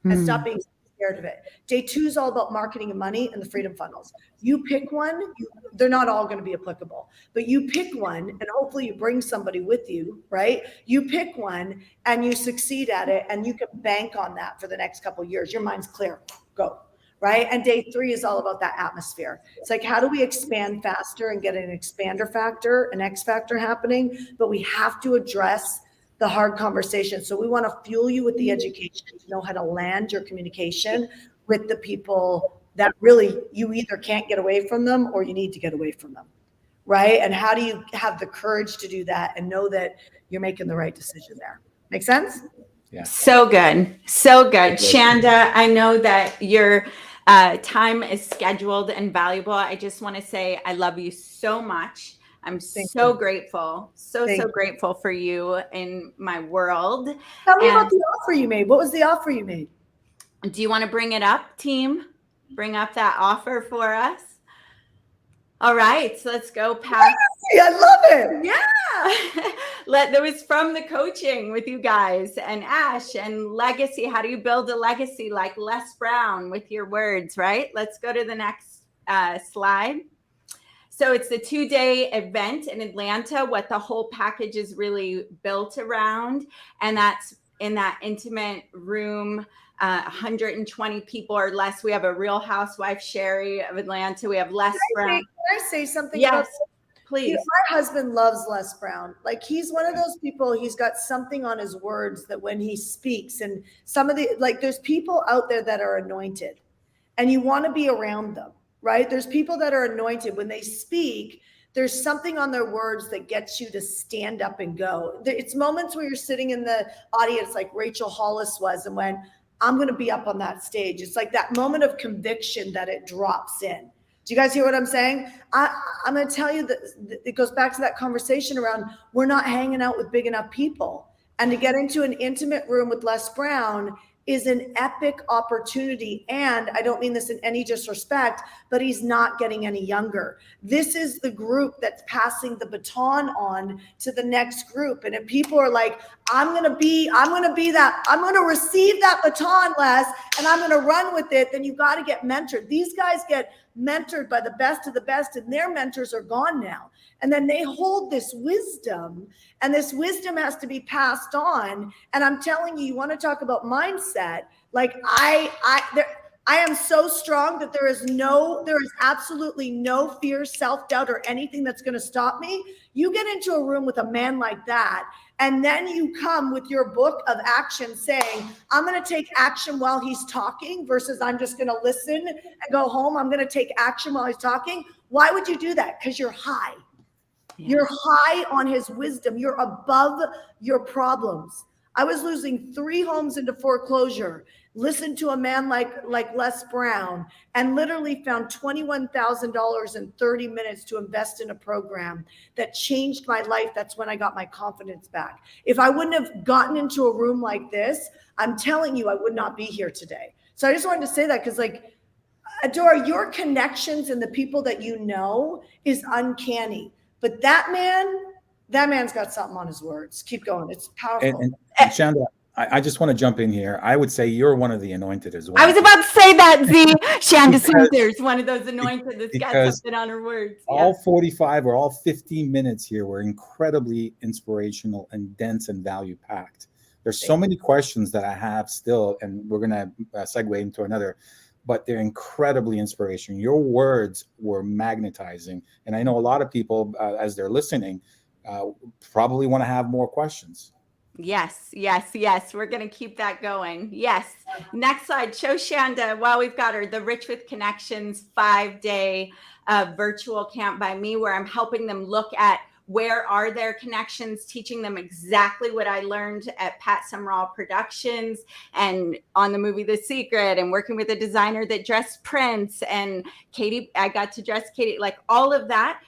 Speaker 2: and stop being scared of it. Day two is all about marketing and money and the freedom funnels. You pick one. They're not all going to be applicable, but you pick one and hopefully you bring somebody with you, right? You pick one and you succeed at it and you can bank on that for the next couple of years. Your mind's clear. Go. Right. And day three is all about that atmosphere. It's like, how do we expand faster and get an expander factor, an X factor happening? But we have to address the hard conversation. So we want to fuel you with the education to know how to land your communication with the people that really you either can't get away from them or you need to get away from them. Right. And how do you have the courage to do that and know that you're making the right decision there? Make sense?
Speaker 1: Yeah. So good. So good. Shanda, I know that your time is scheduled and valuable. I just want to say I love you so much. I'm so grateful. So grateful for you in my world.
Speaker 2: Tell me about the offer you made. What was the offer you made?
Speaker 1: Do you want to bring it up, team? Bring up that offer for us. All right, so let's go past.
Speaker 2: I love it.
Speaker 1: Yeah. That was from the coaching with you guys and Ash and legacy. How do you build a legacy like Les Brown with your words, right? Let's go to the next slide. So it's the 2-day event in Atlanta, what the whole package is really built around. And that's in that intimate room, 120 people or less. We have a Real Housewife, Sherry of Atlanta. We have Les Brown.
Speaker 2: Can I say something?
Speaker 1: Yes, please.
Speaker 2: My husband loves Les Brown. Like he's one of those people, he's got something on his words that when he speaks and there's people out there that are anointed and you want to be around them. Right? There's people that are anointed when they speak. There's something on their words that gets you to stand up and go. It's moments where you're sitting in the audience like Rachel Hollis was, and when I'm going to be up on that stage, it's like that moment of conviction that it drops in. Do you guys hear what I'm saying? I'm going to tell you that it goes back to that conversation around we're not hanging out with big enough people. And to get into an intimate room with Les Brown is an epic opportunity. And I don't mean this in any disrespect, but he's not getting any younger. This is the group that's passing the baton on to the next group. And if people are like, I'm going to receive that baton, Les, and I'm going to run with it, then you got to get mentored. These guys get mentored by the best of the best, and their mentors are gone now. And then they hold this wisdom, and this wisdom has to be passed on. And I'm telling you, you want to talk about mindset. Like I am so strong that there is absolutely no fear, self-doubt, or anything that's going to stop me. You get into a room with a man like that, and then you come with your book of action saying, I'm going to take action while he's talking versus I'm just going to listen and go home. I'm going to take action while he's talking. Why would you do that? Because you're high. Yeah. You're high on his wisdom. You're above your problems. I was losing 3 homes into foreclosure, listened to a man like Les Brown, and literally found $21,000 in 30 minutes to invest in a program that changed my life. That's when I got my confidence back. If I wouldn't have gotten into a room like this, I'm telling you, I would not be here today. So I just wanted to say that because, like, Adora, your connections and the people that you know is uncanny. But that man, That man's got something on his words. Keep going. It's powerful.
Speaker 4: And Shanda, I just want to jump in here. I would say you're one of the anointed as well.
Speaker 1: I was about to say that, Z. Shanda Sumpter is one of those anointed that's got
Speaker 4: because
Speaker 1: something on her words.
Speaker 4: all 45 or all 15 minutes here were incredibly inspirational and dense and value packed. There's so many questions that I have still, and we're going to segue into another, but they're incredibly inspirational. Your words were magnetizing. And I know a lot of people, as they're listening, probably want to have more questions.
Speaker 1: Yes, yes, yes. We're going to keep that going. Yes. Next slide. Show Shanda while we've got her, the Rich with Connections 5-day virtual camp by me, where I'm helping them look at where are their connections, teaching them exactly what I learned at Pat Summerall Productions and on the movie The Secret, and working with a designer that dressed Prince, and Katie, I got to dress Katie, like all of that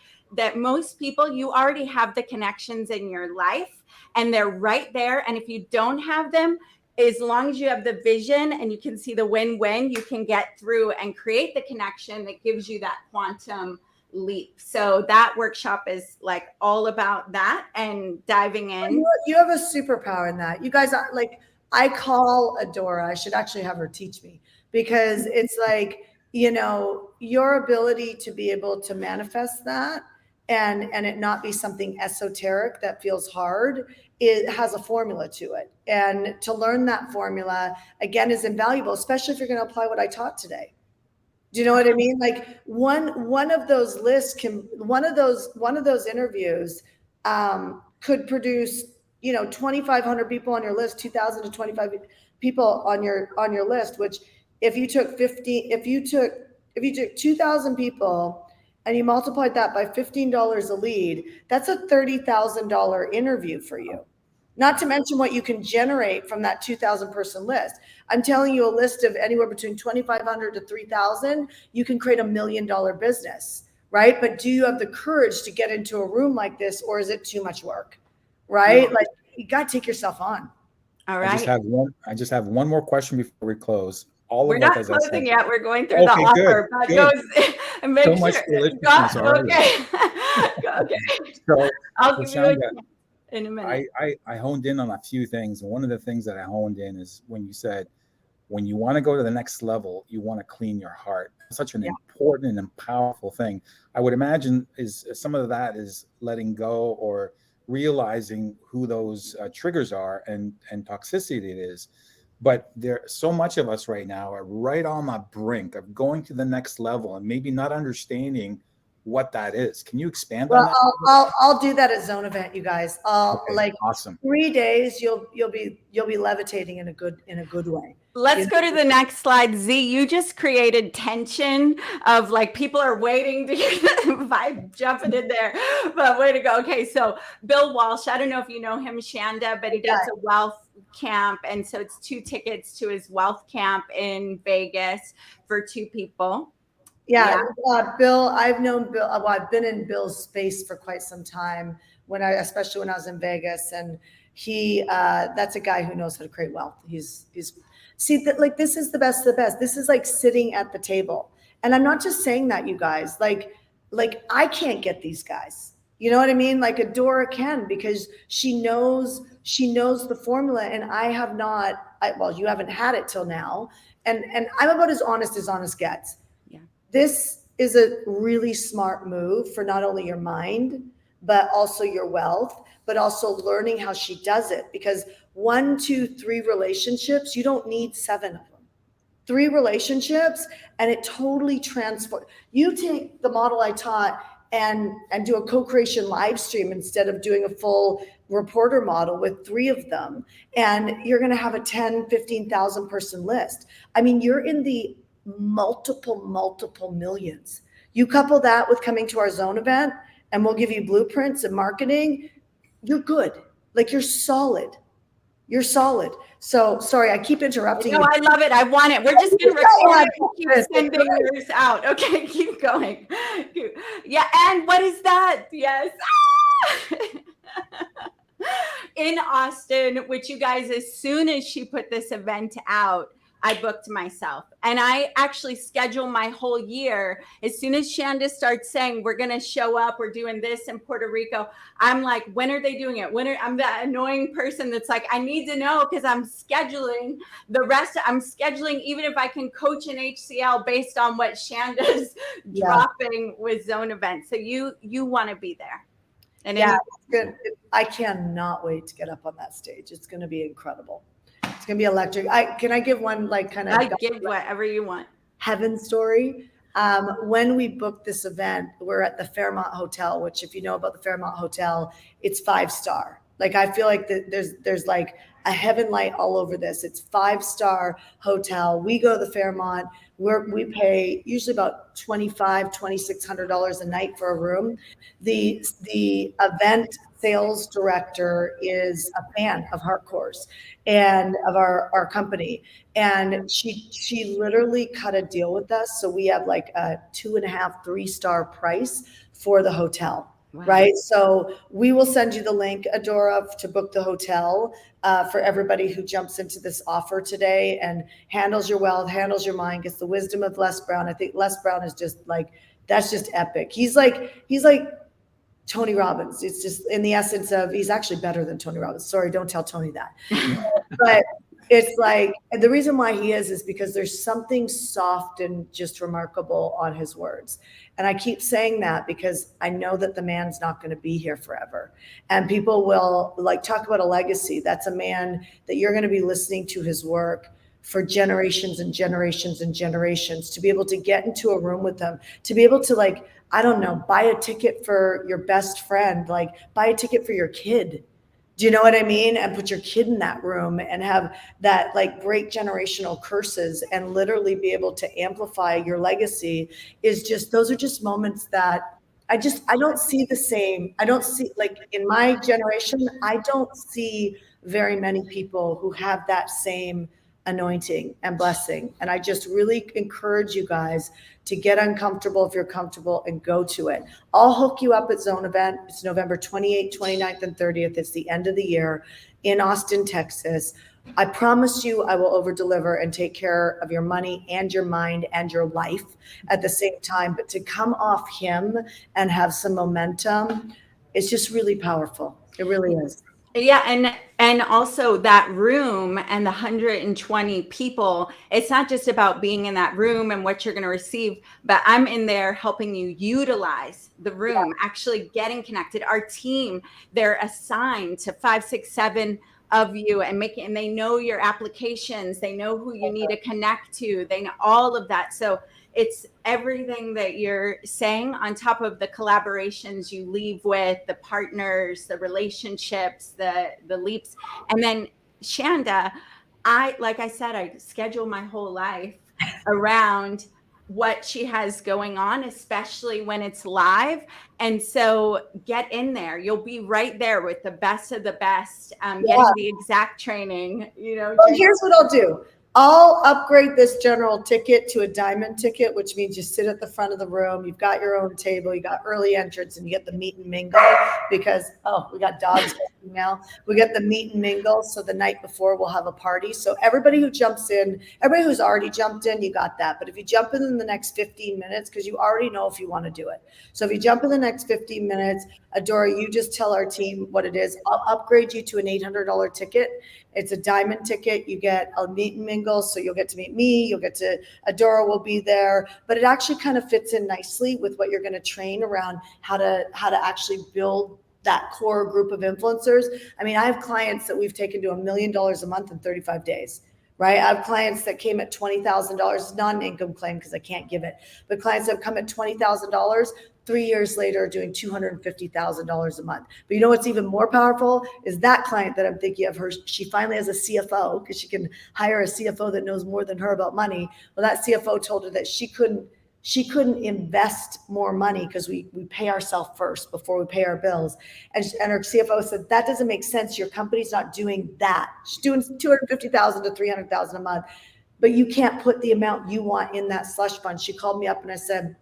Speaker 1: most people, you already have the connections in your life and they're right there. And if you don't have them, as long as you have the vision and you can see the win-win, you can get through and create the connection that gives you that quantum leap. So that workshop is like all about that and diving in.
Speaker 2: You have a superpower in that. You guys are like, I call Adora. I should actually have her teach me, because it's like, you know, your ability to be able to manifest that and it not be something esoteric that feels hard. It has a formula to it. And to learn that formula again is invaluable, especially if you're going to apply what I taught today. Do you know what I mean? Like one of those lists can, one of those interviews could produce, you know, 2,500 people on your list, 2,000 to 25 people on your list, which if you took 2,000 people and you multiplied that by $15 a lead, that's a $30,000 interview for you. Not to mention what you can generate from that 2,000 person list. I'm telling you, a list of anywhere between 2,500 to 3,000, you can create $1 million business, right? But do you have the courage to get into a room like this, or is it too much work, right? Yeah. Like, you got to take yourself on.
Speaker 1: All right.
Speaker 4: I just have one more question before we close.
Speaker 1: We're not closing yet. We're going through the offer. But and make
Speaker 4: so
Speaker 1: sure.
Speaker 4: Much
Speaker 1: Okay. Okay.
Speaker 4: So,
Speaker 1: I'll give you in a minute.
Speaker 4: I honed in on a few things. And one of the things that I honed in is when you said, when you want to go to the next level, you want to clean your heart. Such an important and powerful thing. I would imagine is some of that is letting go or realizing who those triggers are and toxicity it is. But there, so much of us right now are right on the brink of going to the next level and maybe not understanding what that is. Can you expand on that?
Speaker 2: I'll do that at Zone Event, you guys.
Speaker 4: Awesome.
Speaker 2: 3 days, you'll be levitating in a good way.
Speaker 1: Let's go to the next slide. Z, you just created tension of like people are waiting to hear the vibe jumping in there, but way to go. Okay, so Bill Walsh, I don't know if you know him, Shanda, but he does a wealth camp, and so it's 2 tickets to his wealth camp in Vegas for 2 people.
Speaker 2: Yeah. Bill, I've known Bill. Well, I've been in Bill's space for quite some time, especially when I was in Vegas, and he that's a guy who knows how to create wealth. He's see that, like, this is the best of the best. This is like sitting at the table. And I'm not just saying that, you guys, like I can't get these guys. You know what I mean? Like Adora can, because she knows the formula, and I have not. Well, you haven't had it till now, and I'm about as honest gets. Yeah. This is a really smart move for not only your mind, but also your wealth, but also learning how she does it. Because 1, 2, 3 relationships, you don't need 7 of them. 3 relationships, and it totally transforms. You take the model I taught and do a co-creation live stream instead of doing a full reporter model with 3 of them, and you're going to have a 10, 15,000 person list. I mean, you're in the multiple millions. You couple that with coming to our Zone Event, and we'll give you blueprints and marketing. You're good. Like, you're solid. You're solid. So sorry, I keep interrupting you.
Speaker 1: No, I love it. I want it. We're just going to record it and keep sending yours out. Okay, keep going. Yeah, and what is that? Yes. In Austin, which you guys, as soon as she put this event out, I booked myself. And I actually schedule my whole year. As soon as Shanda starts saying, we're going to show up, we're doing this in Puerto Rico, I'm like, when are they doing it? I'm that annoying person that's like, I need to know because I'm scheduling the rest. I'm scheduling, even if I can coach an HCL based on what Shanda's dropping with Zone events. So you want to be there. And
Speaker 2: yeah, it's good. I cannot wait to get up on that stage. It's going to be incredible. It's going to be electric. Can I give one like kind of
Speaker 1: I give whatever you want.
Speaker 2: Heaven story? When we booked this event, we're at the Fairmont Hotel, which if you know about the Fairmont Hotel, it's 5-star. Like I feel like there's like a heaven light all over this. It's 5-star hotel. We go to the Fairmont. We pay usually about $2,600 a night for a room. The event sales director is a fan of Hardcore's and of our company. And she literally cut a deal with us. So we have like a 2.5, 3-star price for the hotel. Wow. Right. So we will send you the link, Adora, to book the hotel for everybody who jumps into this offer today and handles your wealth, handles your mind, gets the wisdom of Les Brown. I think Les Brown is just like, that's just epic. He's like Tony Robbins. It's just in the essence of, he's actually better than Tony Robbins. Sorry, don't tell Tony that. But it's like, and the reason why he is because there's something soft and just remarkable on his words. And I keep saying that because I know that the man's not going to be here forever. And people will like talk about a legacy. That's a man that you're going to be listening to his work for generations and generations and generations, to be able to get into a room with them, to be able to like, I don't know, buy a ticket for your best friend, like buy a ticket for your kid. Do you know what I mean? And put your kid in that room and have that like break generational curses and literally be able to amplify your legacy is just, those are just moments that I don't see the same. I don't see, like in my generation, I don't see very many people who have that same anointing and blessing. And I just really encourage you guys to get uncomfortable if you're comfortable and go to it. I'll hook you up at Zone event. It's November 28th, 29th, and 30th. It's the end of the year in Austin, Texas. I promise you I will over deliver and take care of your money and your mind and your life at the same time. But to come off him and have some momentum, it's just really powerful. It really is.
Speaker 1: Yeah, and also that room and the 120 people, it's not just about being in that room and what you're going to receive, but I'm in there helping you utilize the room, actually getting connected. Our team, they're assigned to 5, 6, 7 of you and they know your applications, they know who you need to connect to, they know all of that. So it's everything that you're saying on top of the collaborations you leave with, the partners, the relationships, the leaps. And then Shanda, like I said, I schedule my whole life around what she has going on, especially when it's live. And so get in there. You'll be right there with the best of the best, getting the exact training,
Speaker 2: Well, here's what I'll do. I'll upgrade this general ticket to a diamond ticket, which means you sit at the front of the room. You've got your own table. You got early entrance and you get the meet and mingle because, we got dogs now. We get the meet and mingle. So the night before we'll have a party. So everybody who jumps in, everybody who's already jumped in, you got that. But if you jump in the next 15 minutes, because you already know if you want to do it. So if you jump in the next 15 minutes, Adora, you just tell our team what it is. I'll upgrade you to an $800 ticket. It's a diamond ticket. You get a meet and mingle. So you'll get to meet me. You'll get to, Adora will be there. But it actually kind of fits in nicely with what you're going to train around how to actually build that core group of influencers. I mean, I have clients that we've taken to $1 million a month in 35 days. Right? I have clients that came at $20,000. It's not an income claim because I can't give it. But clients that have come at $20,000, 3 years later doing $250,000 a month. But you know what's even more powerful is that client that I'm thinking of her. She finally has a CFO because she can hire a CFO that knows more than her about money. Well, that CFO told her that she couldn't invest more money because we pay ourselves first before we pay our bills. And her CFO said, that doesn't make sense. Your company's not doing that. She's doing $250,000 to $300,000 a month, but you can't put the amount you want in that slush fund. She called me up and I said,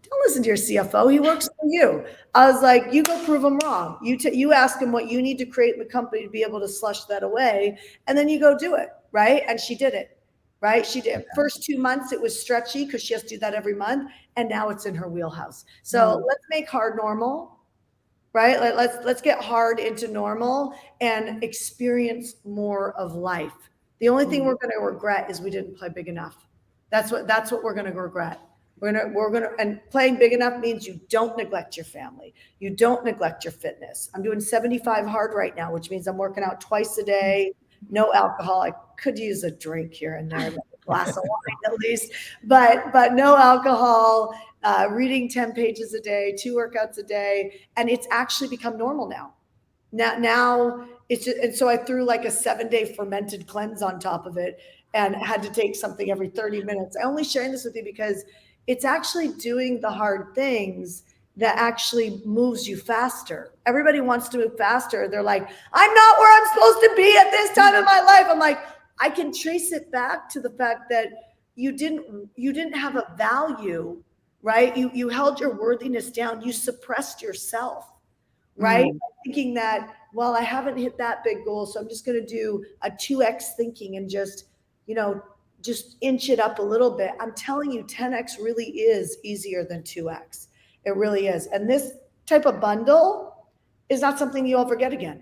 Speaker 2: don't listen to your CFO. He works for you. I was like, you go prove him wrong. You ask him what you need to create in the company to be able to slush that away. And then you go do it. Right. And she did it. right? She did first 2 months, it was stretchy because she has to do that every month. And now it's in her wheelhouse. So let's make hard normal, right? Let's get hard into normal and experience more of life. The only thing we're going to regret is we didn't play big enough. That's what we're going to regret. And playing big enough means you don't neglect your family. You don't neglect your fitness. I'm doing 75 hard right now, which means I'm working out twice a day, no alcohol. I could use a drink here and there, a glass of wine at least, but no alcohol, reading 10 pages a day, 2 workouts a day. And it's actually become normal now. Now it's just, and so I threw like a 7-day fermented cleanse on top of it and had to take something every 30 minutes. I only sharing this with you because it's actually doing the hard things that actually moves you faster. Everybody wants to move faster. They're like, I'm not where I'm supposed to be at this time in my life. I'm like, I can trace it back to the fact that you didn't have a value, right? You held your worthiness down. You suppressed yourself, right? Thinking that, well, I haven't hit that big goal, so I'm just going to do a 2x thinking and just inch it up a little bit. I'm telling you, 10x really is easier than 2x. It really is. And this type of bundle is not something you'll ever get again.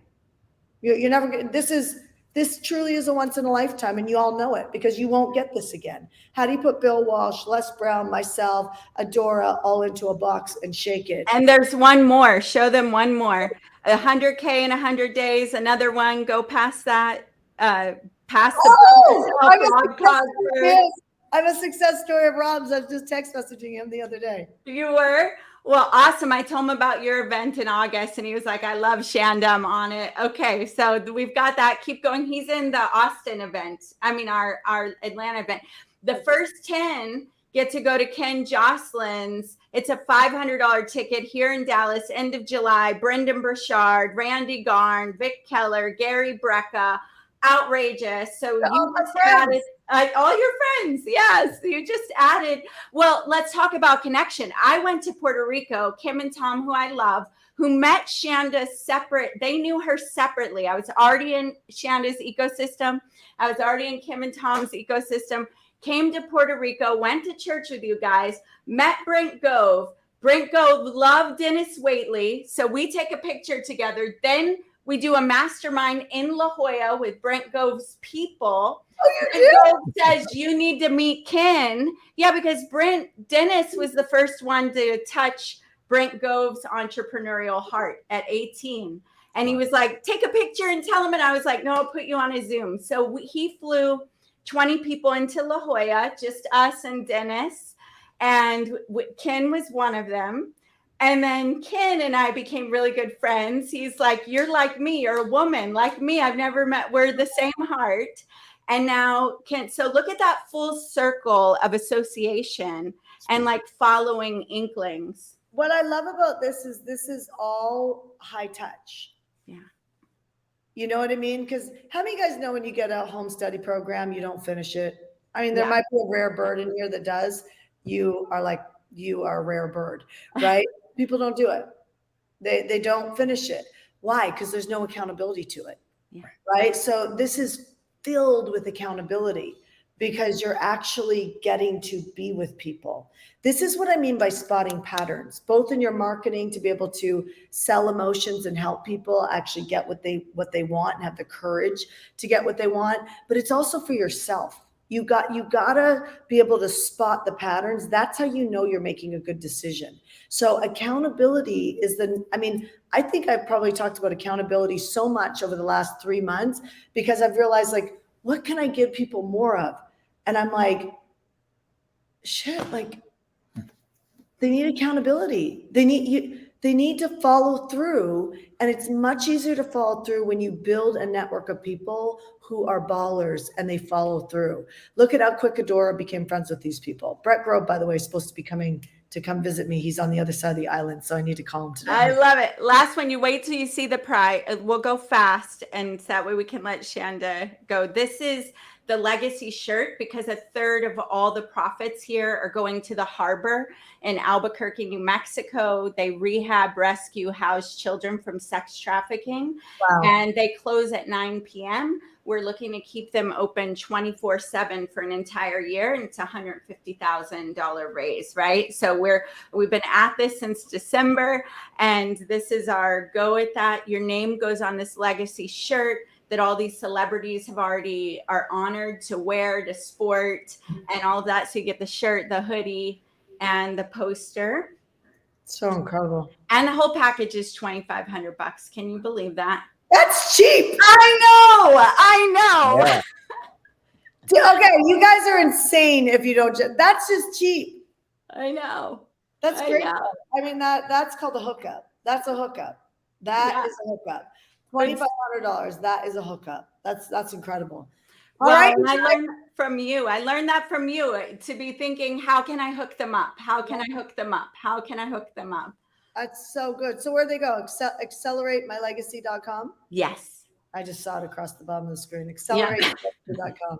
Speaker 2: You're never. This truly is a once in a lifetime, and you all know it because you won't get this again. How do you put Bill Walsh, Les Brown, myself, Adora all into a box and shake it?
Speaker 1: And there's one more. Show them one more. 100K in 100 days. Another one. Go past that. Past the
Speaker 2: I'm a success story of Rob's. I was just text messaging him the other day.
Speaker 1: You were? Well, awesome. I told him about your event in August and he was like, I love Shanda. I'm on it. Okay. So we've got that. Keep going. He's in the Austin event. I mean, our Atlanta event. The first 10 get to go to Ken Jocelyn's. It's a $500 ticket here in Dallas, end of July. Brendan Burchard, Randy Garn, Vic Keller, Gary Brecka. Outrageous. So you just added all your friends. Yes, you just added. Well, let's talk about connection. I went to Puerto Rico, Kim and Tom, who I love, who met Shanda separate. They knew her separately. I was already in Shanda's ecosystem. I was already in Kim and Tom's ecosystem. Came to Puerto Rico, went to church with you guys, met Brent Gove. Brent Gove loved Dennis Waitley. So we take a picture together. Then we do a mastermind in La Jolla with Brent Gove's people.
Speaker 2: Oh,
Speaker 1: Brent Gove says you need to meet Ken. Yeah, because Dennis was the first one to touch Brent Gove's entrepreneurial heart at 18. And he was like, take a picture and tell him. And I was like, no, I'll put you on a Zoom. So he flew 20 people into La Jolla, just us and Dennis. And Ken was one of them. And then Ken and I became really good friends. He's like, you're like me. You're a woman like me. I've never met. We're the same heart. And now Ken, so look at that full circle of association and like following inklings.
Speaker 2: What I love about this is all high touch.
Speaker 1: Yeah.
Speaker 2: You know what I mean? Because how many of you guys know when you get a home study program, you don't finish it? I mean, there might be a rare bird in here that does. You are a rare bird, right? People don't do it. They don't finish it. Why? Because there's no accountability to it, right? So this is filled with accountability because you're actually getting to be with people. This is what I mean by spotting patterns, both in your marketing to be able to sell emotions and help people actually get what they want and have the courage to get what they want, but it's also for yourself. You gotta be able to spot the patterns. That's how you know you're making a good decision. So accountability is I think I've probably talked about accountability so much over the last 3 months because I've realized like, what can I give people more of? And I'm like, shit, like they need accountability. They need to follow through. And it's much easier to follow through when you build a network of people who are ballers and they follow through. Look at how quick Adora became friends with these people. Brett Grove, by the way, is supposed to be coming to come visit me. He's on the other side of the island, so I need to call him today.
Speaker 1: I love it. Last one, you wait till you see the prize. We'll go fast, and so that way we can let Shanda go. This is the legacy shirt because 1/3 of all the profits here are going to the harbor in Albuquerque, New Mexico. They rehab, rescue, house children from sex trafficking.
Speaker 2: Wow.
Speaker 1: And they close at 9 p.m. we're looking to keep them open 24/7 for an entire year, and it's a $150,000 raise, right? So we've been at this since December, and this is our go at that. Your name goes on this legacy shirt that all these celebrities are honored to wear, to sport, and all of that. So you get the shirt, the hoodie, and the poster.
Speaker 2: So incredible.
Speaker 1: And the whole package is $2,500. Can you believe that?
Speaker 2: That's cheap.
Speaker 1: I know.
Speaker 4: Yeah.
Speaker 2: Okay, you guys are insane if you don't. That's just cheap.
Speaker 1: I know.
Speaker 2: That's
Speaker 1: I
Speaker 2: great.
Speaker 1: know.
Speaker 2: I mean, that's called a hookup. That's a hookup. That is a hookup. $2,500. That is a hookup. That's incredible. All
Speaker 1: Well,
Speaker 2: right.
Speaker 1: and I learned from you. I learned that from you, to be thinking, how can I hook them up? How can I hook them up? How can I hook them up?
Speaker 2: That's so good. So where'd they go? AccelerateMyLegacy.com?
Speaker 1: Yes.
Speaker 2: I just saw it across the bottom of the screen. AccelerateMyLegacy.com.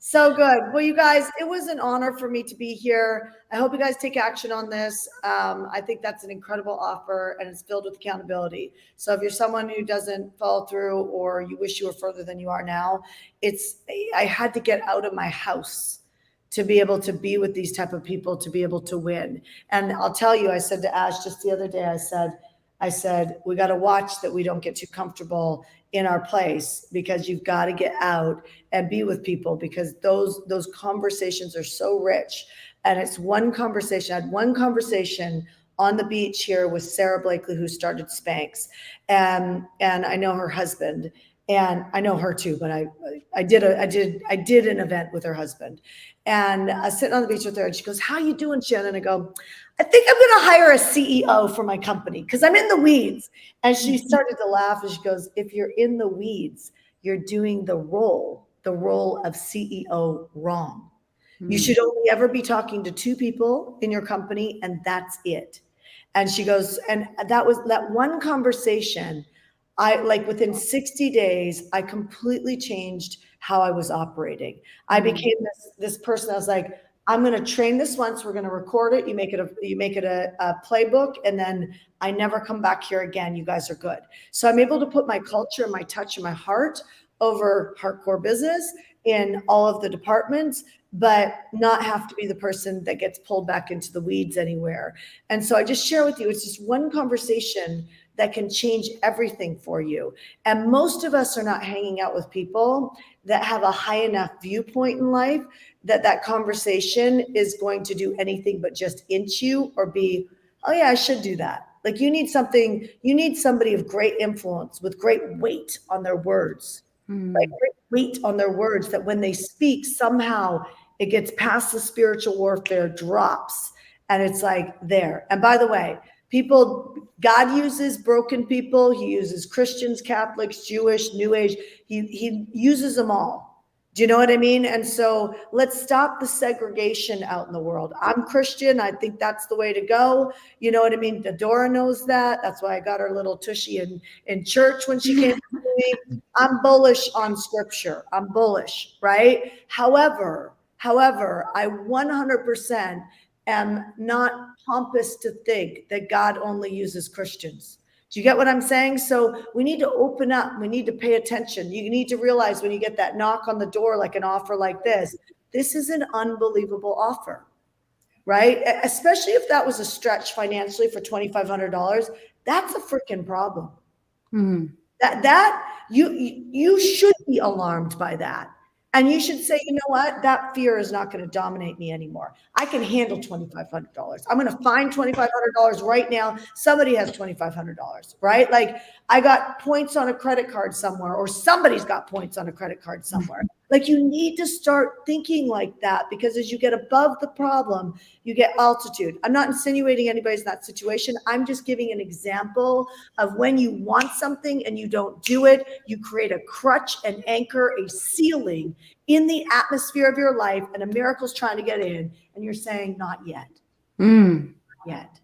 Speaker 2: So good. Well, you guys, it was an honor for me to be here. I hope you guys take action on this. I think that's an incredible offer, and it's filled with accountability. So if you're someone who doesn't follow through, or you wish you were further than you are now, I had to get out of my house to be able to be with these type of people, to be able to win. And I'll tell you, I said to Ash just the other day, I said, we got to watch that we don't get too comfortable in our place, because you've got to get out and be with people, because those conversations are so rich. And it's one conversation. I had one conversation on the beach here with Sarah Blakely, who started Spanx. And I know her husband, and I know her too, but I did an event with her husband, and I was sitting on the beach with her, and she goes, "How you doing, Shannon?" And I go, "I think I'm going to hire a CEO for my company because I'm in the weeds." And she started to laugh, and she goes, "If you're in the weeds, you're doing the role of CEO wrong. You should only ever be talking to two people in your company, and that's it." And she goes, and that one conversation, within 60 days, I completely changed how I was operating. I became this person. I was like, I'm going to train this once. We're going to record it. You make it a playbook, and then I never come back here again. You guys are good. So I'm able to put my culture, my touch, and my heart over hardcore business in all of the departments, but not have to be the person that gets pulled back into the weeds anywhere. And so I just share with you, it's just one conversation that can change everything for you. And most of us are not hanging out with people that have a high enough viewpoint in life that conversation is going to do anything but just inch you or be, oh yeah, I should do that. Like you need somebody of great influence with great weight on their words, right? Great weight on their words, that when they speak, somehow it gets past the spiritual warfare, drops, and it's like there. And by the way, God uses broken people. He uses Christians, Catholics, Jewish, New Age. He uses them all. Do you know what I mean? And so let's stop the segregation out in the world. I'm Christian. I think that's the way to go. You know what I mean? Dora knows that. That's why I got her little tushy in church when she came to me. I'm bullish on scripture. I'm bullish, right? However, I 100% am not pompous to think that God only uses Christians. Do you get what I'm saying? So we need to open up. We need to pay attention. You need to realize when you get that knock on the door, like an offer like this is an unbelievable offer, right? Especially if that was a stretch financially for $2,500. That's a freaking problem. That you should be alarmed by that. And you should say, you know what? That fear is not going to dominate me anymore. I can handle $2,500. I'm going to find $2,500 right now. Somebody has $2,500, right? Like I got points on a credit card somewhere, or somebody's got points on a credit card somewhere. Like you need to start thinking like that, because as you get above the problem, you get altitude. I'm not insinuating anybody's in that situation. I'm just giving an example of when you want something and you don't do it, you create a crutch, an anchor, a ceiling in the atmosphere of your life, and a miracle's trying to get in, and you're saying, not yet. Not yet.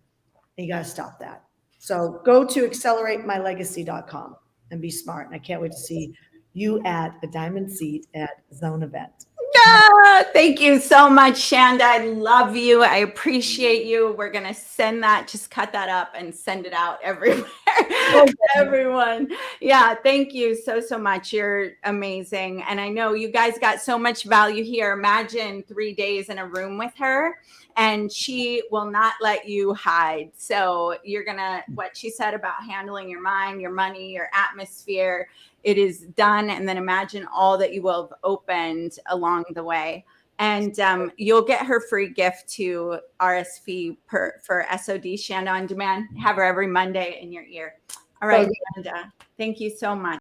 Speaker 2: And you got to stop that. So go to AccelerateMyLegacy.com and be smart. And I can't wait to see you at a diamond seat at Zone event.
Speaker 1: Thank you so much, Shanda. I love you. I appreciate you. We're going to send that, just cut that up and send it out everywhere. everyone. Yeah, thank you so much. You're amazing. And I know you guys got so much value here. Imagine 3 days in a room with her, and she will not let you hide. So you're gonna, what she said about handling your mind, your money, your atmosphere, it is done. And then imagine all that you will have opened along the way. And you'll get her free gift to RSV for SOD, Shanda On Demand. Have her every Monday in your ear. All right, Shanda, thank you so much.